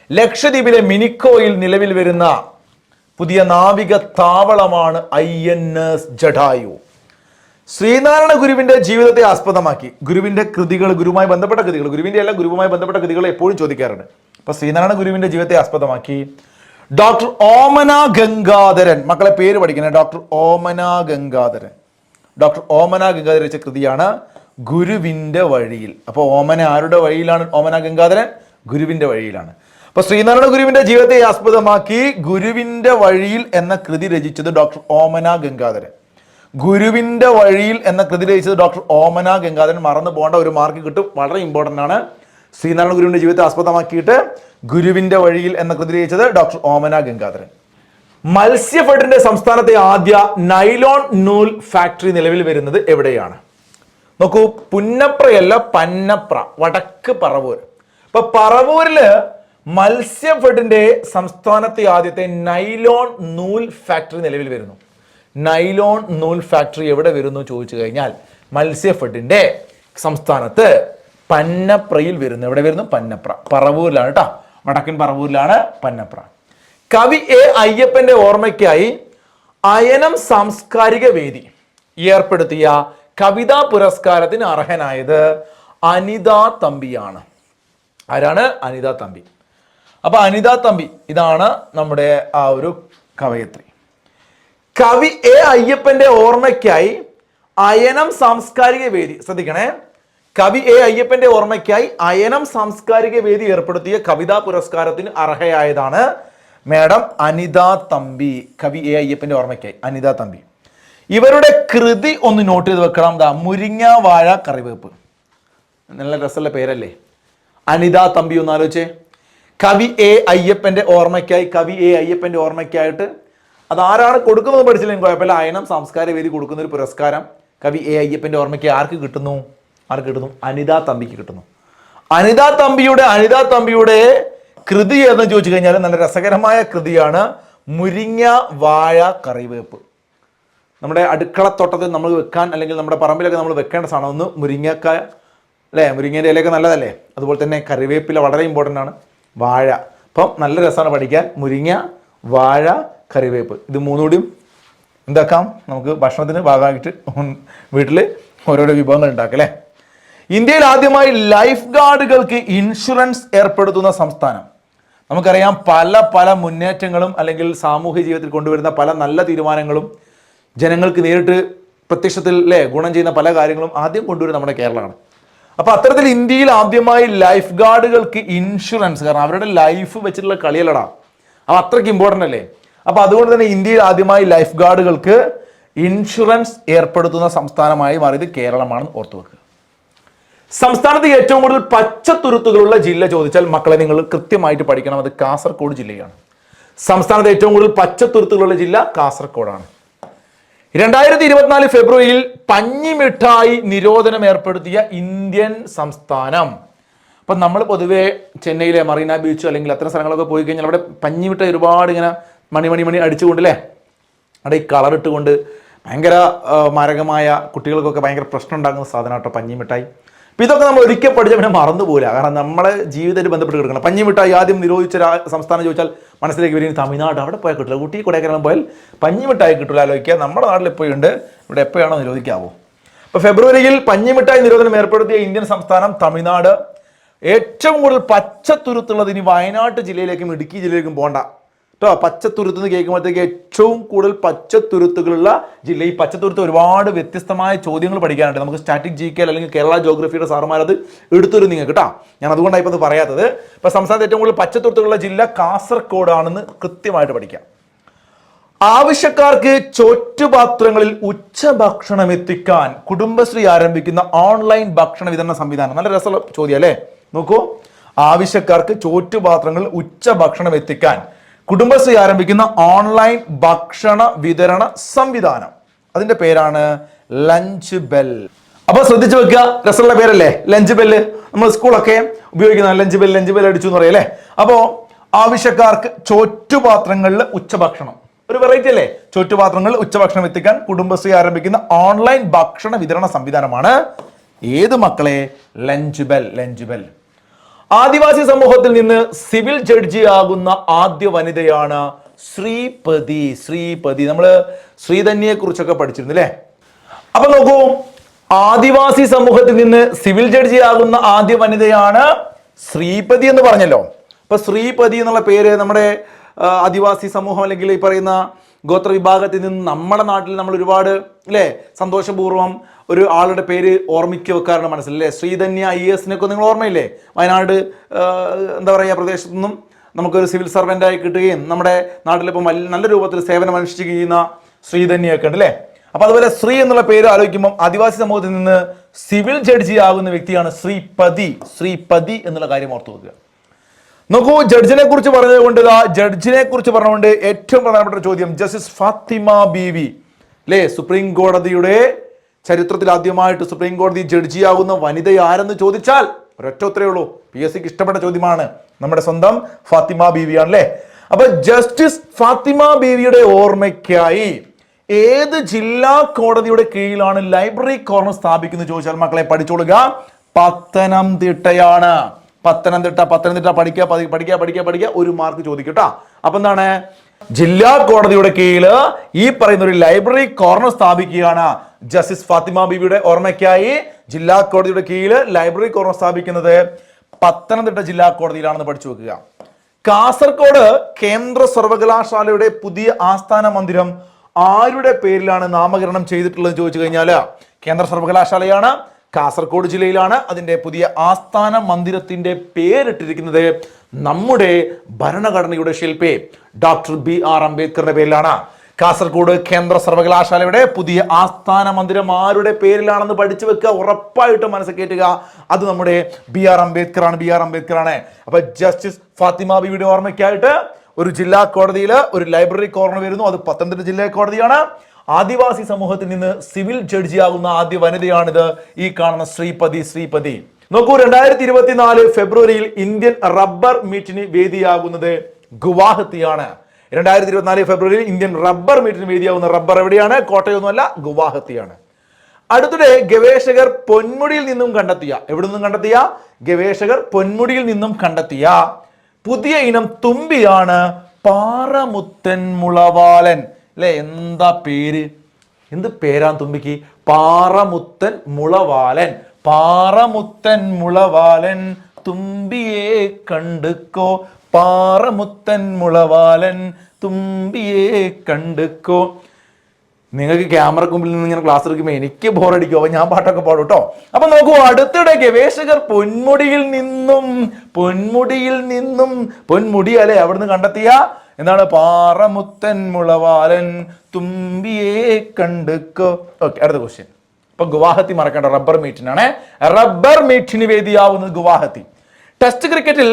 ലക്ഷദ്വീപിലെ മിനിക്കോയിൽ നിലവിൽ വരുന്ന പുതിയ നാവിക താവളമാണ് INS ജഡായു. ശ്രീനാരായണ ഗുരുവിന്റെ ജീവിതത്തെ ആസ്പദമാക്കി ഗുരുവിന്റെ കൃതികൾ, ഗുരുവുമായി ബന്ധപ്പെട്ട കൃതികൾ, ഗുരുവിന്റെ അല്ല ഗുരുവുമായി ബന്ധപ്പെട്ട കൃതികൾ എപ്പോഴും ചോദിക്കാറുണ്ട്. അപ്പൊ ശ്രീനാരായണ ഗുരുവിന്റെ ജീവിതത്തെ ആസ്പദമാക്കി ഡോക്ടർ ഓമന ഗംഗാധരൻ, മക്കളെ പേര് പഠിക്കണേ, ഡോക്ടർ ഓമന ഗംഗാധരൻ രചിച്ച കൃതിയാണ് ഗുരുവിന്റെ വഴിയിൽ. അപ്പൊ ഓമന ആരുടെ വഴിയിലാണ്? ഓമന ഗംഗാധരൻ ഗുരുവിന്റെ വഴിയിലാണ്. അപ്പൊ ശ്രീനാരായണ ഗുരുവിന്റെ ജീവിതത്തെ ആസ്പദമാക്കി ഗുരുവിന്റെ വഴിയിൽ എന്ന കൃതി രചിച്ചത് ഡോക്ടർ ഓമന ഗംഗാധരൻ. ഗുരുവിന്റെ വഴിയിൽ എന്ന കൃതി രചിച്ചത് ഡോക്ടർ ഓമന ഗംഗാധരൻ. മറന്നു പോകേണ്ട, ഒരു മാർക്ക് കിട്ടും, വളരെ ഇമ്പോർട്ടൻ്റ് ആണ്. ശ്രീനാരായണ ഗുരുവിന്റെ ജീവിതത്തെ ആസ്പദമാക്കിയിട്ട് ഗുരുവിന്റെ വഴിയിൽ എന്ന കൃതി രചിച്ചത് ഡോക്ടർ ഓമന ഗംഗാധരൻ. മത്സ്യഫെഡിന്റെ സംസ്ഥാനത്തെ ആദ്യ നൈലോൺ നൂൽ ഫാക്ടറി നിലവിൽ വരുന്നത് എവിടെയാണ്? നോക്കൂ, പുന്നപ്രയല്ല, പന്നപ്ര, വടക്ക് പറവൂർ. അപ്പൊ പറവൂരില് മത്സ്യഫെഡിന്റെ സംസ്ഥാനത്തെ ആദ്യത്തെ നൈലോൺ നൂൽ ഫാക്ടറി നിലവിൽ വരുന്നു. നൈലോൺ നൂൽ ഫാക്ടറി എവിടെ വരുന്നു ചോദിച്ചു കഴിഞ്ഞാൽ മത്സ്യഫെഡിന്റെ സംസ്ഥാനത്ത് പന്നപ്രയിൽ വരുന്നു. എവിടെ വരുന്നു? പന്നപ്ര, പറവൂരിലാണ് കേട്ടോ, വടക്കൻ പറവൂരിലാണ് പന്നപ്ര. കവി A അയ്യപ്പന്റെ ഓർമ്മയ്ക്കായി അയനം സാംസ്കാരിക വേദി ഏർപ്പെടുത്തിയ കവിതാ പുരസ്കാരത്തിന് അർഹനായത് അനിതാ തമ്പിയാണ്. ആരാണ്? അനിതാ തമ്പി. അപ്പൊ അനിതാ തമ്പി ഇതാണ് നമ്മുടെ ആ ഒരു കവയത്രി. കവി A അയ്യപ്പന്റെ ഓർമ്മയ്ക്കായി അയനം സാംസ്കാരിക വേദി, ശ്രദ്ധിക്കണേ, കവി A അയ്യപ്പന്റെ ഓർമ്മയ്ക്കായി അയനം സാംസ്കാരിക വേദി ഏർപ്പെടുത്തിയ കവിതാ പുരസ്കാരത്തിന് അർഹയായതാണ് മാഡം അനിതാ തമ്പി. കവി A അയ്യപ്പന്റെ ഓർമ്മയ്ക്കായി അനിതാ തമ്പി. ഇവരുടെ കൃതി ഒന്ന് നോട്ട് ചെയ്ത് വെക്കണം. എന്താ? മുരിങ്ങ വാഴ കറിവേപ്പ്. നല്ല രസമുള്ള പേരല്ലേ, അനിതാ തമ്പി. ഒന്ന് ആലോചിച്ചേ, കവി A അയ്യപ്പന്റെ ഓർമ്മയ്ക്കായി, കവി A അയ്യപ്പന്റെ ഓർമ്മയ്ക്കായിട്ട് അതാരാണ് കൊടുക്കുന്നത് പഠിച്ചില്ലെങ്കിൽ കുഴപ്പമില്ല. അയനം സാംസ്കാരിക വേദി കൊടുക്കുന്ന ഒരു പുരസ്കാരം കവി A അയ്യപ്പന്റെ ഓർമ്മയ്ക്ക് ആർക്ക് കിട്ടുന്നു? അനിതാ തമ്പിക്ക് കിട്ടുന്നു. അനിതാ തമ്പിയുടെ കൃതി ഏതെന്ന് ചോദിച്ചു കഴിഞ്ഞാൽ നല്ല രസകരമായ കൃതിയാണ് മുരിങ്ങ വാഴ കറിവേപ്പ്. നമ്മുടെ അടുക്കളത്തോട്ടത്തിൽ നമ്മൾ വെക്കാൻ, അല്ലെങ്കിൽ നമ്മുടെ പറമ്പിലൊക്കെ നമ്മൾ വെക്കേണ്ട സാധനം. ഒന്ന് മുരിങ്ങക്കായ അല്ലേ, മുരിങ്ങേൻ്റെ ഇലയൊക്കെ നല്ലതല്ലേ. അതുപോലെ തന്നെ കറിവേപ്പില വളരെ ഇമ്പോർട്ടൻ്റ് ആണ്. വാഴ, അപ്പം നല്ല രസമാണ് പഠിക്കാൻ. മുരിങ്ങ, വാഴ, കറിവേപ്പ്, ഇത് മൂന്നുകൂടിയും എന്താക്കാം, നമുക്ക് ഭക്ഷണത്തിന് ഭാഗമായിട്ട് വീട്ടിൽ ഓരോരോ വിഭവങ്ങൾ ഉണ്ടാക്കാം അല്ലേ. ഇന്ത്യയിൽ ആദ്യമായി ലൈഫ് ഗാർഡുകൾക്ക് ഇൻഷുറൻസ് ഏർപ്പെടുത്തുന്ന സംസ്ഥാനം. നമുക്കറിയാം, പല മുന്നേറ്റങ്ങളും അല്ലെങ്കിൽ സാമൂഹ്യ ജീവിതത്തിൽ കൊണ്ടുവരുന്ന പല നല്ല തീരുമാനങ്ങളും ജനങ്ങൾക്ക് നേരിട്ട് പ്രത്യക്ഷത്തിൽ ഗുണം ചെയ്യുന്ന പല കാര്യങ്ങളും ആദ്യം കൊണ്ടുവരുന്നത് നമ്മുടെ കേരളമാണ്. അപ്പോൾ അത്തരത്തിൽ ഇന്ത്യയിൽ ആദ്യമായി ലൈഫ് ഗാർഡുകൾക്ക് ഇൻഷുറൻസ്, കാരണം അവരുടെ ലൈഫ് വെച്ചിട്ടുള്ള കളിയല്ലടാ, അത് അത്രയ്ക്ക് ഇമ്പോർട്ടൻ്റ് അല്ലേ. അപ്പോൾ അതുകൊണ്ട് തന്നെ ഇന്ത്യയിൽ ആദ്യമായി ലൈഫ് ഗാർഡുകൾക്ക് ഇൻഷുറൻസ് ഏർപ്പെടുത്തുന്ന സംസ്ഥാനമായി മാറിയത് കേരളമാണെന്ന് ഓർത്തു വെക്കുക. സംസ്ഥാനത്ത് ഏറ്റവും കൂടുതൽ പച്ചത്തുരുത്തുകളുള്ള ജില്ല ചോദിച്ചാൽ മക്കളെ നിങ്ങൾ കൃത്യമായിട്ട് പഠിക്കണം, അത് കാസർഗോഡ് ജില്ലയാണ്. സംസ്ഥാനത്ത് ഏറ്റവും കൂടുതൽ പച്ചത്തുരുത്തുകളുള്ള ജില്ല കാസർഗോഡാണ്. 2024 ഫെബ്രുവരിയിൽ പഞ്ഞിമിഠായി നിരോധനം ഏർപ്പെടുത്തിയ ഇന്ത്യൻ സംസ്ഥാനം. അപ്പം നമ്മൾ പൊതുവെ ചെന്നൈയിലെ മറീന ബീച്ച് അല്ലെങ്കിൽ അത്തരം സ്ഥലങ്ങളൊക്കെ പോയി കഴിഞ്ഞാൽ അവിടെ പഞ്ഞിമിഠായി ഒരുപാട് ഇങ്ങനെ മണി അടിച്ചുകൊണ്ടല്ലേ, അവിടെ ഈ കളറിട്ടുകൊണ്ട് ഭയങ്കര മാരകമായ, കുട്ടികൾക്കൊക്കെ ഭയങ്കര പ്രശ്നം ഉണ്ടാകുന്ന സാധനം കേട്ടോ പഞ്ഞിമിഠായി. അപ്പോൾ ഇതൊക്കെ നമ്മൾ ഒരിക്കൽ പഠിച്ചാൽ പിന്നെ മറന്നു പോകില്ല, കാരണം നമ്മളെ ജീവിതമായിട്ട് ബന്ധപ്പെട്ട് കിടക്കണം. പഞ്ഞിമിഠായി ആദ്യം നിരോധിച്ച സംസ്ഥാനം ചോദിച്ചാൽ മനസ്സിലേക്ക് വരും തമിഴ്നാട്, അവിടെ പോയാൽ കിട്ടില്ല. ഊട്ടി കൊടൈക്കനാൽ പോയാൽ പഞ്ഞിമിഠായി കിട്ടില്ല. ആലോചിക്കുക, നമ്മുടെ നാട്ടിൽ എപ്പോഴുണ്ട്, ഇവിടെ എപ്പോഴാണോ നിരോധിക്കാവോ. അപ്പോൾ ഫെബ്രുവരിയിൽ പഞ്ഞിമിഠായി നിരോധനം ഏർപ്പെടുത്തിയ ഇന്ത്യൻ സംസ്ഥാനം തമിഴ്നാട്. ഏറ്റവും കൂടുതൽ പച്ചത്തുരുത്തുള്ളത് ഇനി വയനാട്ട് ജില്ലയിലേക്കും ഇടുക്കി ജില്ലയിലേക്കും പോകണ്ട കേട്ടോ. പച്ചത്തുരുത്ത് എന്ന് കേൾക്കുമ്പോഴത്തേക്ക് ഏറ്റവും കൂടുതൽ പച്ചത്തുരുത്തുകളുള്ള ജില്ല. ഈ പച്ചത്തുരുത്ത് ഒരുപാട് വ്യത്യസ്തമായ ചോദ്യങ്ങൾ പഠിക്കാനുണ്ട്. നമുക്ക് സ്റ്റാറ്റിക് GK അല്ലെങ്കിൽ കേരള ജോഗ്രഫിയുടെ സാറുമാരത് എടുത്തൊരു നിങ്ങൾക്ക് കേട്ടോ. ഞാൻ അതുകൊണ്ടാണ് ഇപ്പോൾ അത് പറയാത്തത്. ഇപ്പോൾ സംസ്ഥാനത്ത് ഏറ്റവും കൂടുതൽ പച്ചത്തുരുത്തുകളുള്ള ജില്ല കാസർഗോഡാണെന്ന് കൃത്യമായിട്ട് പഠിക്കാം. ആവശ്യക്കാർക്ക് ചോറ്റുപാത്രങ്ങളിൽ ഉച്ചഭക്ഷണം എത്തിക്കാൻ കുടുംബശ്രീ ആരംഭിക്കുന്ന ഓൺലൈൻ ഭക്ഷണ വിതരണ സംവിധാനം. നല്ല രസമുള്ള ചോദ്യം അല്ലേ. നോക്കൂ, ആവശ്യക്കാർക്ക് ചോറ്റുപാത്രങ്ങളിൽ ഉച്ചഭക്ഷണം എത്തിക്കാൻ കുടുംബശ്രീ ആരംഭിക്കുന്ന ഓൺലൈൻ ഭക്ഷണ വിതരണ സംവിധാനം, അതിന്റെ പേരാണ് ലഞ്ച് ബെൽ. അപ്പൊ ശ്രദ്ധിച്ചു വെക്കുക, രസമുള്ള പേരല്ലേ ലഞ്ച് ബെല്ല്. നമ്മൾ സ്കൂളൊക്കെ ഉപയോഗിക്കുന്ന ലഞ്ച് ബെൽ അടിച്ചു എന്ന് പറയല്ലേ. അപ്പോൾ ആവശ്യക്കാർക്ക് ചോറ്റുപാത്രങ്ങളിൽ ഉച്ചഭക്ഷണം. ഒരു വെറൈറ്റി അല്ലേ? ചോറ്റുപാത്രങ്ങളിൽ ഉച്ചഭക്ഷണം എത്തിക്കാൻ കുടുംബശ്രീ ആരംഭിക്കുന്ന ഓൺലൈൻ ഭക്ഷണ വിതരണ സംവിധാനമാണ് ഏത് മക്കളെ? Lunch bell. ആദിവാസി സമൂഹത്തിൽ നിന്ന് സിവിൽ ജഡ്ജിയാകുന്ന ആദ്യ വനിതയാണ് ശ്രീപതി. നമ്മള് ശ്രീധന്യയെ കുറിച്ചൊക്കെ പഠിച്ചിരുന്നു അല്ലേ? അപ്പൊ നോക്കൂ, ആദിവാസി സമൂഹത്തിൽ നിന്ന് സിവിൽ ജഡ്ജിയാകുന്ന ആദ്യ വനിതയാണ് ശ്രീപതി എന്ന് പറഞ്ഞല്ലോ. അപ്പൊ ശ്രീപതി എന്നുള്ള പേര് നമ്മുടെ ആദിവാസി സമൂഹം അല്ലെങ്കിൽ ഈ പറയുന്ന ഗോത്ര വിഭാഗത്തിൽ നിന്ന് നമ്മുടെ നാട്ടിൽ നമ്മൾ ഒരുപാട് അല്ലേ സന്തോഷപൂർവ്വം ഒരു ആളുടെ പേര് ഓർമ്മിക്കുക വെക്കാറുണ്ട് മനസ്സിലല്ലേ? ശ്രീധന്യ IAS നിങ്ങൾ ഓർമ്മയില്ലേ? വയനാട് എന്താ പറയുക പ്രദേശത്തു നിന്നും നമുക്കൊരു സിവിൽ സർവൻ്റായി കിട്ടുകയും നമ്മുടെ നാട്ടിലിപ്പം നല്ല രൂപത്തിൽ സേവനം അനുഷ്ഠിക്കുകയും ചെയ്യുന്ന ശ്രീധന്യൊക്കെ ഉണ്ട് അല്ലേ? അപ്പൊ അതുപോലെ ശ്രീ എന്നുള്ള പേര് ആലോചിക്കുമ്പോൾ ആദിവാസി സമൂഹത്തിൽ നിന്ന് സിവിൽ ജഡ്ജി ആകുന്ന വ്യക്തിയാണ് ശ്രീപതി എന്നുള്ള കാര്യം ഓർത്തു വെക്കുക. നോക്കൂ, ജഡ്ജിനെ കുറിച്ച് പറഞ്ഞുകൊണ്ട് ഏറ്റവും പ്രധാനപ്പെട്ട ചോദ്യം ജസ്റ്റിസ് ഫാത്തിമ ബീവി അല്ലേ? സുപ്രീം കോടതിയുടെ ചരിത്രത്തിൽ ആദ്യമായിട്ട് സുപ്രീം കോടതി ജഡ്ജിയാകുന്ന വനിത ആരെന്ന് ചോദിച്ചാൽ ഒരൊറ്റ ഉത്തരവേ ഉള്ളൂ. PSCക്ക് ഇഷ്ടപ്പെട്ട ചോദ്യമാണ്. നമ്മുടെ സ്വന്തം ഫാത്തിമ ബീവിയാണ് അല്ലേ? അപ്പൊ ജസ്റ്റിസ് ഫാത്തിമ ബീവിയുടെ ഓർമ്മയ്ക്കായി ഏത് ജില്ലാ കോടതിയുടെ കീഴിലാണ് ലൈബ്രറി കോർണർ സ്ഥാപിക്കുന്നത് ചോദിച്ചാൽ മക്കളെ പഠിച്ചോളുക, പത്തനംതിട്ടയാണ്. പത്തനംതിട്ട പഠിക്കുക. ഒരു മാർക്ക് ചോദിക്കട്ടാ. അപ്പൊ എന്താണ്? ജില്ലാ കോടതിയുടെ കീഴിൽ ഈ പറയുന്ന ഒരു ലൈബ്രറി കോർണർ സ്ഥാപിക്കുകയാണ്. ജസ്റ്റിസ് ഫാത്തിമ ബീവിയുടെ ഓർമ്മയ്ക്കായി ജില്ലാ കോടതിയുടെ കീഴിൽ ലൈബ്രറി കോർണർ സ്ഥാപിക്കുന്നത് പത്തനംതിട്ട ജില്ലാ കോടതിയിലാണെന്ന് പഠിച്ചു വെക്കുക. കാസർഗോഡ് കേന്ദ്ര സർവകലാശാലയുടെ പുതിയ ആസ്ഥാന മന്ദിരം ആരുടെ പേരിലാണ് നാമകരണം ചെയ്തിട്ടുള്ളത് ചോദിച്ചു കഴിഞ്ഞാൽ കേന്ദ്ര സർവകലാശാലയാണ്, കാസർഗോഡ് ജില്ലയിലാണ്. അതിന്റെ പുതിയ ആസ്ഥാന മന്ദിരത്തിന്റെ പേരിട്ടിരിക്കുന്നത് നമ്മുടെ ഭരണഘടനയുടെ ശില്പി ഡോക്ടർ BR അംബേദ്കറുടെ പേരിലാണ്. കാസർഗോഡ് കേന്ദ്ര സർവകലാശാലയുടെ പുതിയ ആസ്ഥാന മന്ദിരം ആരുടെ പേരിലാണെന്ന് പഠിച്ചു വെക്കുക, ഉറപ്പായിട്ടും മനസ്സിൽ കയറ്റുക. അത് നമ്മുടെ BR അംബേദ്കറാണ്. അപ്പൊ ജസ്റ്റിസ് ഫാത്തിമ ബീവിയുടെ ഓർമ്മയ്ക്കായിട്ട് ഒരു ജില്ലാ കോടതിയിൽ ഒരു ലൈബ്രറി കോർണർ വരുന്നു. അത് പത്തനംതിട്ട ജില്ലാ കോടതിയാണ്. ആദിവാസി സമൂഹത്തിൽ നിന്ന് സിവിൽ ജഡ്ജിയാകുന്ന ആദ്യ വനിതയാണിത്, ഈ കാണുന്ന ശ്രീപതി. നോക്കൂ, 2024 ഫെബ്രുവരിയിൽ ഇന്ത്യൻ റബ്ബർ മീറ്റിന് വേദിയാകുന്നത് ഗുവാഹത്തിയാണ്. 2024 ഫെബ്രുവരിയിൽ ഇന്ത്യൻ റബ്ബർ മീറ്റിന് വേദിയാകുന്ന റബ്ബർ എവിടെയാണ്? കോട്ടയൊന്നുമല്ല, ഗുവാഹത്തിയാണ്. അടുത്തിടെ ഗവേഷകർ പൊന്മുടിയിൽ നിന്നും കണ്ടെത്തിയ പുതിയ ഇനം തുമ്പിയാണ് പാറമുത്തൻ മുളവാലൻ അല്ലെ? എന്താ പേര്? എന്ത് പേരാണ് തുമ്പിക്ക്? പാറമുത്തൻ മുളവാലൻ തുമ്പിയെ കണ്ടുക്കോ, പാറമുത്തൻ മുളവാലൻ തുമ്പിയെ കണ്ടുക്കോ. നിങ്ങൾക്ക് ക്യാമറക്ക് മുമ്പിൽ നിന്ന് ഇങ്ങനെ ക്ലാസ് എടുക്കുമ്പോൾ എനിക്ക് ബോറടിക്കും. അപ്പൊ ഞാൻ പാട്ടൊക്കെ പാടും കേട്ടോ. അപ്പൊ നോക്കൂ, അടുത്തിടെ ഗവേഷകർ പൊന്മുടിയിൽ നിന്നും പൊന്മുടി അല്ലെ അവിടുന്ന് കണ്ടെത്തിയ എന്താണ്? പാറമുത്തൻ മുളവാലൻ തുമ്പിയെ കണ്ടുക്കോ. ഓക്കെ, അടുത്ത ക്വസ്റ്റ്യൻ. ഇപ്പൊ ഗുവാഹത്തി മറക്കേണ്ട, റബ്ബർ മീറ്റിന് വേദിയാവുന്നത് ഗുവാഹത്തി. ടെസ്റ്റ് ക്രിക്കറ്റിൽ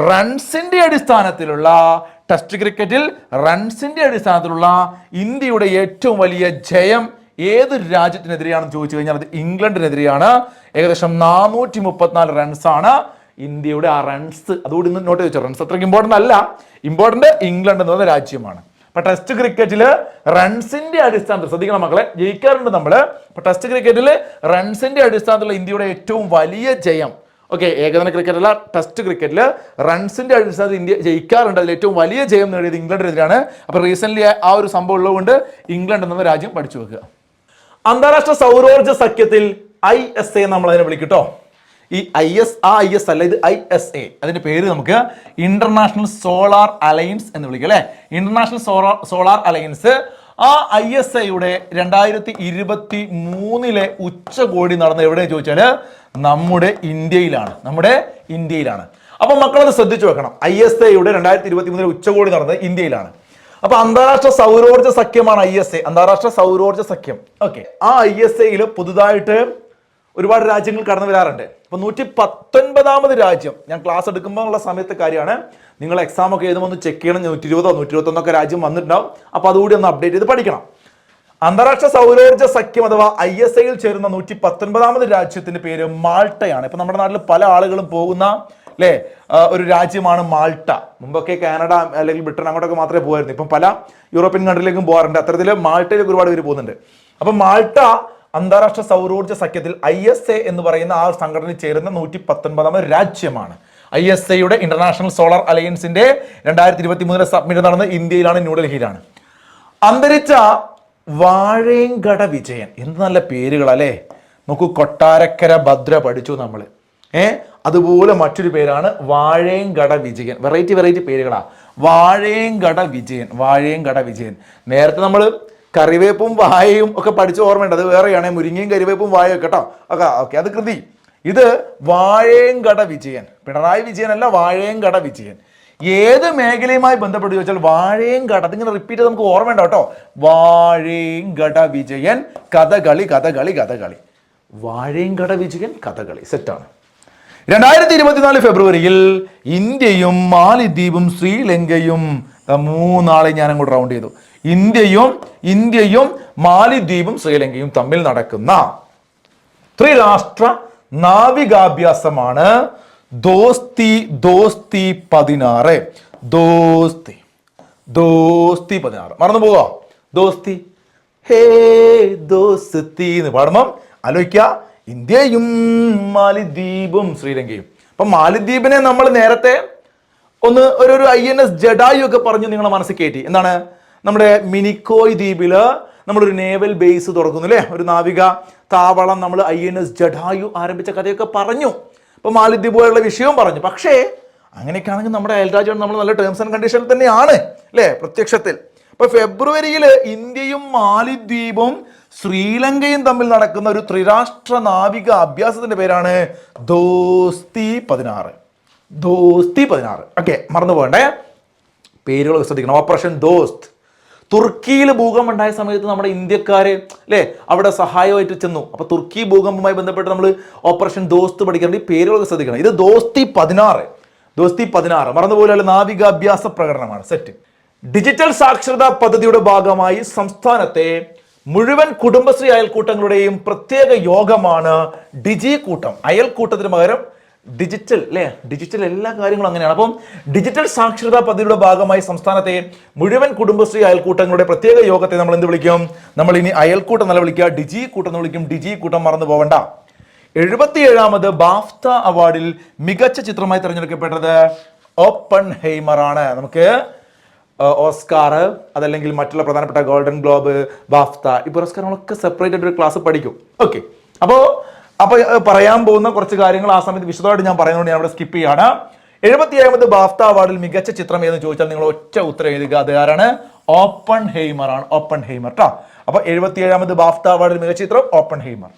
റൺസിന്റെ അടിസ്ഥാനത്തിലുള്ള ഇന്ത്യയുടെ ഏറ്റവും വലിയ ജയം ഏത് രാജ്യത്തിനെതിരെയാണെന്ന് ചോദിച്ചു കഴിഞ്ഞാൽ അത് ഇംഗ്ലണ്ടിനെതിരെയാണ്. ഏകദേശം 434 റൺസാണ് ഇന്ത്യയുടെ ആ റൺസ്. അതുകൂടി ഇന്ന് നോട്ട് ചെയ്തു. റൺസ് അത്രയ്ക്ക് ഇമ്പോർട്ടന്റ് ഇംഗ്ലണ്ട് എന്ന രാജ്യമാണ്. അപ്പൊ ടെസ്റ്റ് ക്രിക്കറ്റിൽ റൺസിന്റെ അടിസ്ഥാനത്തിൽ ശ്രദ്ധിക്കണം മക്കളെ, ജയിക്കാറുണ്ട് നമ്മള്. അപ്പൊ ടെസ്റ്റ് ക്രിക്കറ്റിൽ റൺസിന്റെ അടിസ്ഥാനത്തിലുള്ള ഇന്ത്യയുടെ ഏറ്റവും വലിയ ജയം, ഓക്കെ, ഏകദിന ക്രിക്കറ്റ് അല്ല, ടെസ്റ്റ് ക്രിക്കറ്റിൽ റൺസിന്റെ അടിസ്ഥാനത്തിൽ ഇന്ത്യ ജയിക്കാറുണ്ട്. അതിൽ ഏറ്റവും വലിയ ജയം നേടിയത് ഇംഗ്ലണ്ടിനെതിരാണ്. അപ്പൊ റീസെന്റ് ആ ഒരു സംഭവം ഉള്ളതുകൊണ്ട് ഇംഗ്ലണ്ട് എന്ന രാജ്യം പഠിച്ചു വെക്കുക. അന്താരാഷ്ട്ര സൗരോർജ്ജ സഖ്യത്തിൽ ISA നമ്മൾ അതിനെ വിളിക്കട്ടോ. ഈ IS അല്ല, ഇത് ISA. അതിന്റെ പേര് നമുക്ക് ഇന്റർനാഷണൽ സോളാർ അലയൻസ് എന്ന് വിളിക്കാം അല്ലെ? International solar alliance. ആ ISAയുടെ 2023 ഉച്ചകോടി നടന്നത് എവിടെ ചോദിച്ചാല് നമ്മുടെ ഇന്ത്യയിലാണ്. അപ്പൊ മക്കളത് ശ്രദ്ധിച്ചു വെക്കണം. ISAയുടെ 2023 ഉച്ചകോടി നടന്നത് ഇന്ത്യയിലാണ്. അപ്പൊ അന്താരാഷ്ട്ര സൗരോർജ്ജ സഖ്യമാണ് ISA, അന്താരാഷ്ട്ര സൗരോർജ്ജ സഖ്യം. ഓക്കെ, ആ ISAയിൽ പുതുതായിട്ട് ഒരുപാട് രാജ്യങ്ങൾ കടന്നു വരാറുണ്ട്. അപ്പൊ 119ാമത് രാജ്യം, ഞാൻ ക്ലാസ് എടുക്കുമ്പോൾ ഉള്ള സമയത്തെ കാര്യമാണ്. നിങ്ങൾ എക്സാം ഒക്കെ എഴുതുമ്പോൾ ഒന്ന് ചെക്ക് ചെയ്യണം. 120 121 രാജ്യം വന്നിട്ടുണ്ടാവും. അപ്പൊ അതുകൂടി ഒന്ന് അപ്ഡേറ്റ് ചെയ്ത് പഠിക്കണം. അന്താരാഷ്ട്ര സൗരോർജ്ജ സഖ്യം അഥവാ ISAയിൽ ചേരുന്ന 119ാമത് രാജ്യത്തിന്റെ പേര് മാൾട്ടയാണ്. ഇപ്പൊ നമ്മുടെ നാട്ടിൽ പല ആളുകളും പോകുന്ന അല്ലേ ഒരു രാജ്യമാണ് മാൾട്ട. മുമ്പൊക്കെ കാനഡ അല്ലെങ്കിൽ ബ്രിട്ടൻ അങ്ങോട്ടൊക്കെ മാത്രമേ പോകുമായിരുന്നു. ഇപ്പം പല യൂറോപ്യൻ കൺട്രിയിലേക്കും പോകാറുണ്ട്. അത്തരത്തിൽ മാൾട്ടയിലേക്ക് ഒരുപാട് പേര് പോകുന്നുണ്ട്. അപ്പം മാൾട്ട അന്താരാഷ്ട്ര സൗരോർജ്ജ സഖ്യത്തിൽ ISA എന്ന് പറയുന്ന ആ സംഘടനയിൽ ചേരുന്ന 119ാമത് രാജ്യമാണ്. ISAയുടെ ഇന്റർനാഷണൽ സോളാർ അലയൻസിന്റെ 2023 സബ്മിറ്റ് നടന്നത് ഇന്ത്യയിലാണ്, ന്യൂഡൽഹിയിലാണ്. അന്തരിച്ച വാഴേങ്കട വിജയൻ, എന്ത് നല്ല പേരുകളല്ലേ. നോക്കൂ, കൊട്ടാരക്കര ഭദ്ര പഠിച്ചു നമ്മൾ. അതുപോലെ മറ്റൊരു പേരാണ് വാഴേങ്കട വിജയൻ. വെറൈറ്റി പേരുകളാ. വാഴേങ്കട വിജയൻ. നേരത്തെ നമ്മൾ കറിവേപ്പും വായയും ഒക്കെ പഠിച്ച ഓർമ്മയുണ്ട്. അത് വേറെയാണ്. മുരിങ്ങയും കറിവേപ്പും വായയും കേട്ടോ. ഓക്കെ, അത് കൃതി. ഇത് വാഴേങ്കട വിജയൻ, പിണറായി വിജയൻ അല്ല, വാഴേങ്കട വിജയൻ. ഏത് മേഖലയുമായി ബന്ധപ്പെട്ട് ചോദിച്ചാൽ വാഴേങ്കട, അതിങ്ങനെ റിപ്പീറ്റ് ചെയ്ത് നമുക്ക് ഓർമ്മയുണ്ടോ കേട്ടോ. വാഴേങ്കട വിജയൻ കഥകളി. വാഴേങ്കട വിജയൻ കഥകളി സെറ്റാണ്. 2024 ഫെബ്രുവരിയിൽ ഇന്ത്യയും മാലിദ്വീപും ശ്രീലങ്കയും, 3 നാളെ ഞാൻ അങ്ങോട്ട് റൗണ്ട് ചെയ്തു. ഇന്ത്യയും മാലിദ്വീപും ശ്രീലങ്കയും തമ്മിൽ നടക്കുന്ന ത്രിരാഷ്ട്ര നാവികാഭ്യാസമാണ് ദോസ്തി 16. ദോസ്തി 16 മറന്നു പോവാ. ദോസ്തി ഹേ ദോസ്തി എന്ന് പാടുമ്പം ആലോചിക്കുക, ഇന്ത്യയും മാലിദ്വീപും ശ്രീലങ്കയും. അപ്പൊ മാലിദ്വീപിനെ നമ്മൾ നേരത്തെ ഒരു INS ജഡായു ഒക്കെ പറഞ്ഞു നിങ്ങളെ മനസ്സിൽ കയറ്റി. എന്താണ്, നമ്മുടെ മിനിക്കോയ് ദ്വീപില് നമ്മളൊരു നേവൽ ബേസ് തുറക്കുന്നു അല്ലേ, ഒരു നാവിക താവളം. നമ്മൾ INS ജഡായു ആരംഭിച്ച കഥയൊക്കെ പറഞ്ഞു. അപ്പൊ മാലിദ്വീപുമായുള്ള വിഷയവും പറഞ്ഞു. പക്ഷേ അങ്ങനെയൊക്കെ ആണെങ്കിൽ നമ്മുടെ അയൽരാജ്യം നമ്മൾ നല്ല ടേംസ് ആൻഡ് കണ്ടീഷൻ തന്നെയാണ് അല്ലേ, പ്രത്യക്ഷത്തിൽ. അപ്പൊ ഫെബ്രുവരിയിൽ ഇന്ത്യയും മാലിദ്വീപും ശ്രീലങ്കയും തമ്മിൽ നടക്കുന്ന ഒരു ത്രിരാഷ്ട്ര നാവിക അഭ്യാസത്തിന്റെ പേരാണ് ദോസ്തി 16. ഓക്കെ, മറന്നു പോകണ്ടേ, പേരുകൾ ശ്രദ്ധിക്കണം. ഓപ്പറേഷൻ ദോസ്ത്. തുർക്കിയിൽ ഭൂകമ്പം ഉണ്ടായ സമയത്ത് നമ്മുടെ ഇന്ത്യക്കാര് അല്ലേ അവിടെ സഹായമായിട്ട് ചെന്നു. അപ്പൊ തുർക്കി ഭൂകമ്പവുമായി ബന്ധപ്പെട്ട് നമ്മൾ ഓപ്പറേഷൻ ദോസ്ത് പഠിക്കേണ്ട ഈ പേരുകളൊക്കെ ശ്രദ്ധിക്കണം. ഇത് ദോസ്തി 16 മറന്നുപോലെ നാവികാഭ്യാസ പ്രകടനമാണ്. സെറ്റ്. ഡിജിറ്റൽ സാക്ഷരതാ പദ്ധതിയുടെ ഭാഗമായി സംസ്ഥാനത്തെ മുഴുവൻ കുടുംബശ്രീ അയൽക്കൂട്ടങ്ങളുടെയും പ്രത്യേക യോഗമാണ് ഡിജി കൂട്ടം. അയൽക്കൂട്ടത്തിന് പകരം ഡിജിറ്റൽ അല്ലേ, ഡിജിറ്റൽ എല്ലാ കാര്യങ്ങളും അങ്ങനെയാണ്. അപ്പം ഡിജിറ്റൽ സാക്ഷരതാ പദ്ധതിയുടെ ഭാഗമായി സംസ്ഥാനത്തെ മുഴുവൻ കുടുംബശ്രീ അയൽക്കൂട്ടങ്ങളുടെ പ്രത്യേക യോഗത്തെ നമ്മൾ എന്ത് വിളിക്കും? നമ്മൾ ഇനി അയൽക്കൂട്ടം നല്ല വിളിക്കുക, ഡിജി കൂട്ടം എന്ന് വിളിക്കും. ഡിജി കൂട്ടം മറന്നു പോവണ്ട. 77ാമത് ബാഫ്ത അവാർഡിൽ മികച്ച ചിത്രമായി തിരഞ്ഞെടുക്കപ്പെട്ടത് ഓപ്പൺഹൈമർ ആണ്. നമുക്ക് ഓസ്കാർ അതല്ലെങ്കിൽ മറ്റുള്ള പ്രധാനപ്പെട്ട ഗോൾഡൻ ഗ്ലോബ്, ബാഫ്ത, ഈ പുരസ്കാരങ്ങളൊക്കെ സെപ്പറേറ്റ് ആയിട്ട് ഒരു ക്ലാസ് പഠിക്കും. ഓക്കെ, അപ്പോൾ പറയാൻ പോകുന്ന കുറച്ച് കാര്യങ്ങൾ ആ സമയത്ത് വിശദമായിട്ട് ഞാൻ പറയുന്നതുകൊണ്ട് ഞാൻ അവിടെ സ്കിപ്പ് ചെയ്യാണ്. 77ാമത് ബാഫ്ത അവാർഡിൽ മികച്ച ചിത്രം ഏതെന്ന് ചോദിച്ചാൽ നിങ്ങൾ ഒറ്റ ഉത്തരം എഴുതുക. അത് ആരാണ്? ഓപ്പൺഹൈമർ ആണ്. ഓപ്പൺഹൈമർ കേട്ടോ. അപ്പൊ 77ാമത് ബാഫ്ത അവാർഡിൽ മികച്ച ചിത്രം ഓപ്പൺഹൈമർ.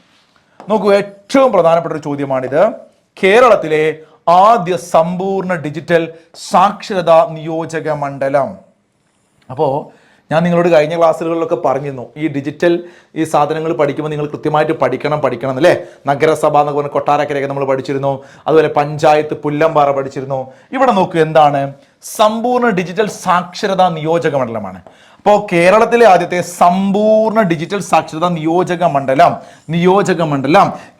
നോക്കൂ, ഏറ്റവും പ്രധാനപ്പെട്ട ഒരു ചോദ്യമാണിത്. കേരളത്തിലെ ആദ്യ സമ്പൂർണ്ണ ഡിജിറ്റൽ സാക്ഷരതാ നിയോജക മണ്ഡലം. അപ്പോൾ ഞാൻ നിങ്ങളോട് കഴിഞ്ഞ ക്ലാസ്സുകളിലൊക്കെ പറഞ്ഞിരുന്നു, ഈ ഡിജിറ്റൽ ഈ സാധനങ്ങൾ പഠിക്കുമ്പോൾ നിങ്ങൾ കൃത്യമായിട്ട് പഠിക്കണം എന്നല്ലേ. നഗരസഭ എന്നൊക്കെ പറഞ്ഞ കൊട്ടാരക്കരയൊക്കെ നമ്മൾ പഠിച്ചിരുന്നു. അതുപോലെ പഞ്ചായത്ത് പുല്ലമ്പാറ പഠിച്ചിരുന്നു. ഇവിടെ നോക്കൂ, എന്താണ് സമ്പൂർണ്ണ ഡിജിറ്റൽ സാക്ഷരതാ നിയോജക മണ്ഡലമാണ്. അപ്പോൾ കേരളത്തിലെ ആദ്യത്തെ സമ്പൂർണ്ണ ഡിജിറ്റൽ സാക്ഷരതാ നിയോജക മണ്ഡലം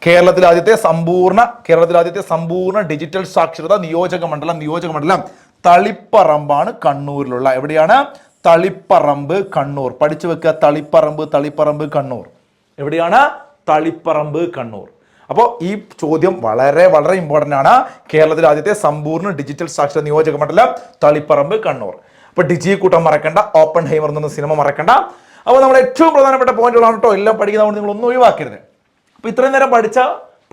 കേരളത്തിലെ ആദ്യത്തെ സമ്പൂർണ്ണ ഡിജിറ്റൽ സാക്ഷരതാ നിയോജക മണ്ഡലം തളിപ്പറമ്പാണ്, കണ്ണൂരിലുള്ള. എവിടെയാണ്? തളിപ്പറമ്പ്, കണ്ണൂർ. പഠിച്ചു വെക്കുക, തളിപ്പറമ്പ് കണ്ണൂർ. എവിടെയാണ്? തളിപ്പറമ്പ്, കണ്ണൂർ. അപ്പോൾ ഈ ചോദ്യം വളരെ വളരെ ഇമ്പോർട്ടൻ്റ് ആണ്. കേരളത്തിലെ ആദ്യത്തെ സമ്പൂർണ്ണ ഡിജിറ്റൽ സാക്ഷരതാ നിയോജക മണ്ഡലം തളിപ്പറമ്പ്, കണ്ണൂർ. അപ്പൊ ഡിജി കൂട്ടം മറക്കണ്ട, ഓപ്പൺഹൈമർ എന്ന സിനിമ മറക്കണ്ട. അപ്പോൾ നമ്മുടെ ഏറ്റവും പ്രധാനപ്പെട്ട പോയിന്റുകളാണ് കേട്ടോ എല്ലാം പഠിക്കുന്നതുകൊണ്ട് നിങ്ങൾ ഒന്നും ഒഴിവാക്കരുത്. അപ്പൊ ഇത്രയും നേരം പഠിച്ച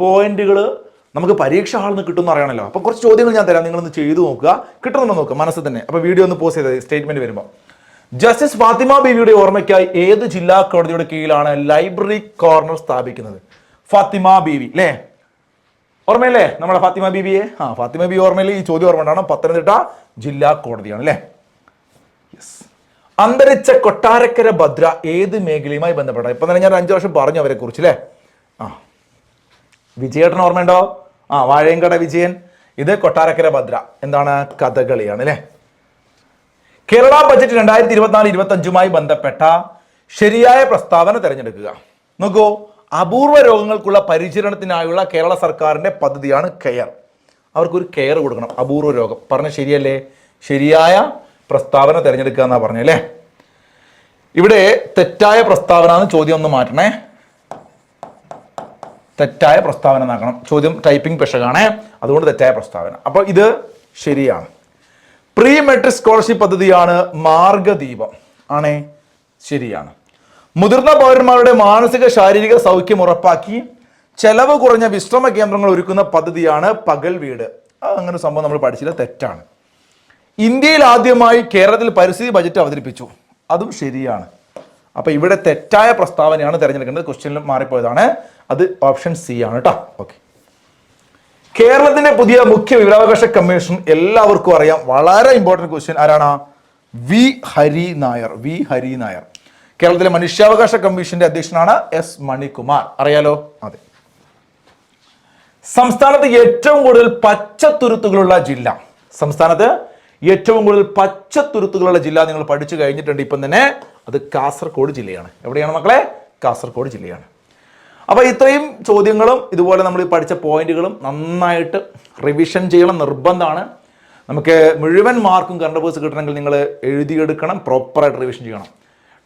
പോയിന്റുകൾ നമുക്ക് പരീക്ഷ ഹാളിൽ നിന്ന് കിട്ടുമെന്ന് അറിയണമല്ലോ. അപ്പോൾ കുറച്ച് ചോദ്യങ്ങൾ ഞാൻ തരാം, നിങ്ങളൊന്ന് ചെയ്തു നോക്കുക, കിട്ടുന്നുണ്ടോ നോക്കുക മനസ്സിൽ തന്നെ. അപ്പോൾ വീഡിയോ ഒന്ന് പോസ്റ്റ് ചെയ്തത് സ്റ്റേറ്റ്മെന്റ് വരുമ്പോൾ. ജസ്റ്റിസ് ഫാത്തിമ ബീവിയുടെ ഓർമ്മയ്ക്കായി ഏത് ജില്ലാ കോടതിയുടെ കീഴിലാണ് ലൈബ്രറി കോർണർ സ്ഥാപിക്കുന്നത്? ഫാത്തിമ ബീവി അല്ലേ, ഓർമ്മയല്ലേ നമ്മളെ ഫാത്തിമ ബീവിയെ? ഫാത്തിമ ബീവി ഓർമ്മയില്ലേ? ഈ ചോദ്യം ഓർമ്മ ഉണ്ടാവണം. പത്തനംതിട്ട ജില്ലാ കോടതിയാണ് അല്ലേ. അന്തരിച്ച കൊട്ടാരക്കര ഭദ്ര ഏത് മേഖലയുമായി ബന്ധപ്പെട്ട? ഇപ്പൊ തന്നെ ഞാൻ 5 വർഷം പറഞ്ഞു അവരെ കുറിച്ച് അല്ലേ. വിജയേട്ടൻ ഓർമ്മയുണ്ടോ? വാഴയങ്കട വിജയൻ. ഇത് കൊട്ടാരക്കര ഭദ്ര എന്താണ്? കഥകളിയാണ് അല്ലേ. കേരള ബജറ്റ് 2024-25 ബന്ധപ്പെട്ട ശരിയായ പ്രസ്താവന തിരഞ്ഞെടുക്കുക. നോക്കൂ, അപൂർവ രോഗങ്ങൾക്കുള്ള പരിചരണത്തിനായുള്ള കേരള സർക്കാരിന്റെ പദ്ധതിയാണ് കെയർ. അവർക്കൊരു കെയർ കൊടുക്കണം. അപൂർവ രോഗം പറഞ്ഞ ശരിയല്ലേ? ശരിയായ പ്രസ്താവന തിരഞ്ഞെടുക്കുക എന്നാ പറഞ്ഞല്ലേ. ഇവിടെ തെറ്റായ പ്രസ്താവന എന്ന് ചോദ്യം ഒന്ന് മാറ്റണേ. തെറ്റായ പ്രസ്താവന എന്നാക്കണം. ചോദ്യം ടൈപ്പിംഗ് പിശകാണേ, അതുകൊണ്ട് തെറ്റായ പ്രസ്താവന. അപ്പോൾ ഇത് ശരിയാണ്. പ്രീ മെട്രിക് സ്കോളർഷിപ്പ് പദ്ധതിയാണ് മാർഗദീപം ആണേ, ശരിയാണ്. മുതിർന്ന പൗരന്മാരുടെ മാനസിക ശാരീരിക സൗഖ്യം ഉറപ്പാക്കി ചെലവ് കുറഞ്ഞ വിശ്രമ കേന്ദ്രങ്ങൾ ഒരുക്കുന്ന പദ്ധതിയാണ് പകൽ വീട്. അങ്ങനെ സംഭവം നമ്മൾ പഠിച്ചില്ല, തെറ്റാണ്. ഇന്ത്യയിൽ ആദ്യമായി കേരളത്തിൽ പരിസ്ഥിതി ബജറ്റ് അവതരിപ്പിച്ചു, അതും ശരിയാണ്. അപ്പൊ ഇവിടെ തെറ്റായ പ്രസ്താവനയാണ് തിരഞ്ഞെടുക്കേണ്ടത്. ക്വസ്റ്റ്യനിൽ മാറിപ്പോയതാണ്, അത് ഓപ്ഷൻ സി ആണ് കേട്ടോ. ഓക്കെ. കേരളത്തിന്റെ പുതിയ മുഖ്യ വിവരാവകാശ കമ്മീഷൻ എല്ലാവർക്കും അറിയാം, വളരെ ഇമ്പോർട്ടന്റ് ക്വസ്റ്റ്യൻ. ആരാണ്? വി ഹരി നായർ. വി ഹരി നായർ കേരളത്തിലെ മനുഷ്യാവകാശ കമ്മീഷന്റെ അധ്യക്ഷനാണ്. എസ് മണികുമാർ അറിയാലോ? അതെ. സംസ്ഥാനത്ത് ഏറ്റവും കൂടുതൽ പച്ചത്തുരുത്തുകളുള്ള ജില്ല. സംസ്ഥാനത്ത് ഏറ്റവും കൂടുതൽ പച്ചത്തുരുത്തുകളുള്ള ജില്ല നിങ്ങൾ പഠിച്ചു കഴിഞ്ഞിട്ടുണ്ട് ഇപ്പം തന്നെ. അത് കാസർഗോഡ് ജില്ലയാണ്. എവിടെയാണ് മക്കളെ? കാസർഗോഡ് ജില്ലയാണ്. അപ്പോൾ ഇത്രയും ചോദ്യങ്ങളും ഇതുപോലെ നമ്മൾ പഠിച്ച പോയിന്റുകളും നന്നായിട്ട് റിവിഷൻ ചെയ്യണം, നിർബന്ധമാണ്. നമുക്ക് മുഴുവൻ മാർക്കും കറണ്ട് അഫയേഴ്സ് കിട്ടണമെങ്കിൽ നിങ്ങൾ എഴുതിയെടുക്കണം, പ്രോപ്പറായിട്ട് റിവിഷൻ ചെയ്യണം.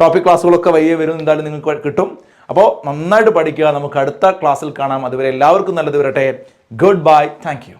ടോപ്പിക് ക്ലാസ്സുകളൊക്കെ വയ്യേ വരും, എന്തായാലും നിങ്ങൾക്ക് കിട്ടും. അപ്പോൾ നന്നായിട്ട് പഠിക്കുക. നമുക്ക് അടുത്ത ക്ലാസ്സിൽ കാണാം. അതുവരെ എല്ലാവർക്കും നല്ലത് വരട്ടെ. Good bye. Thank you.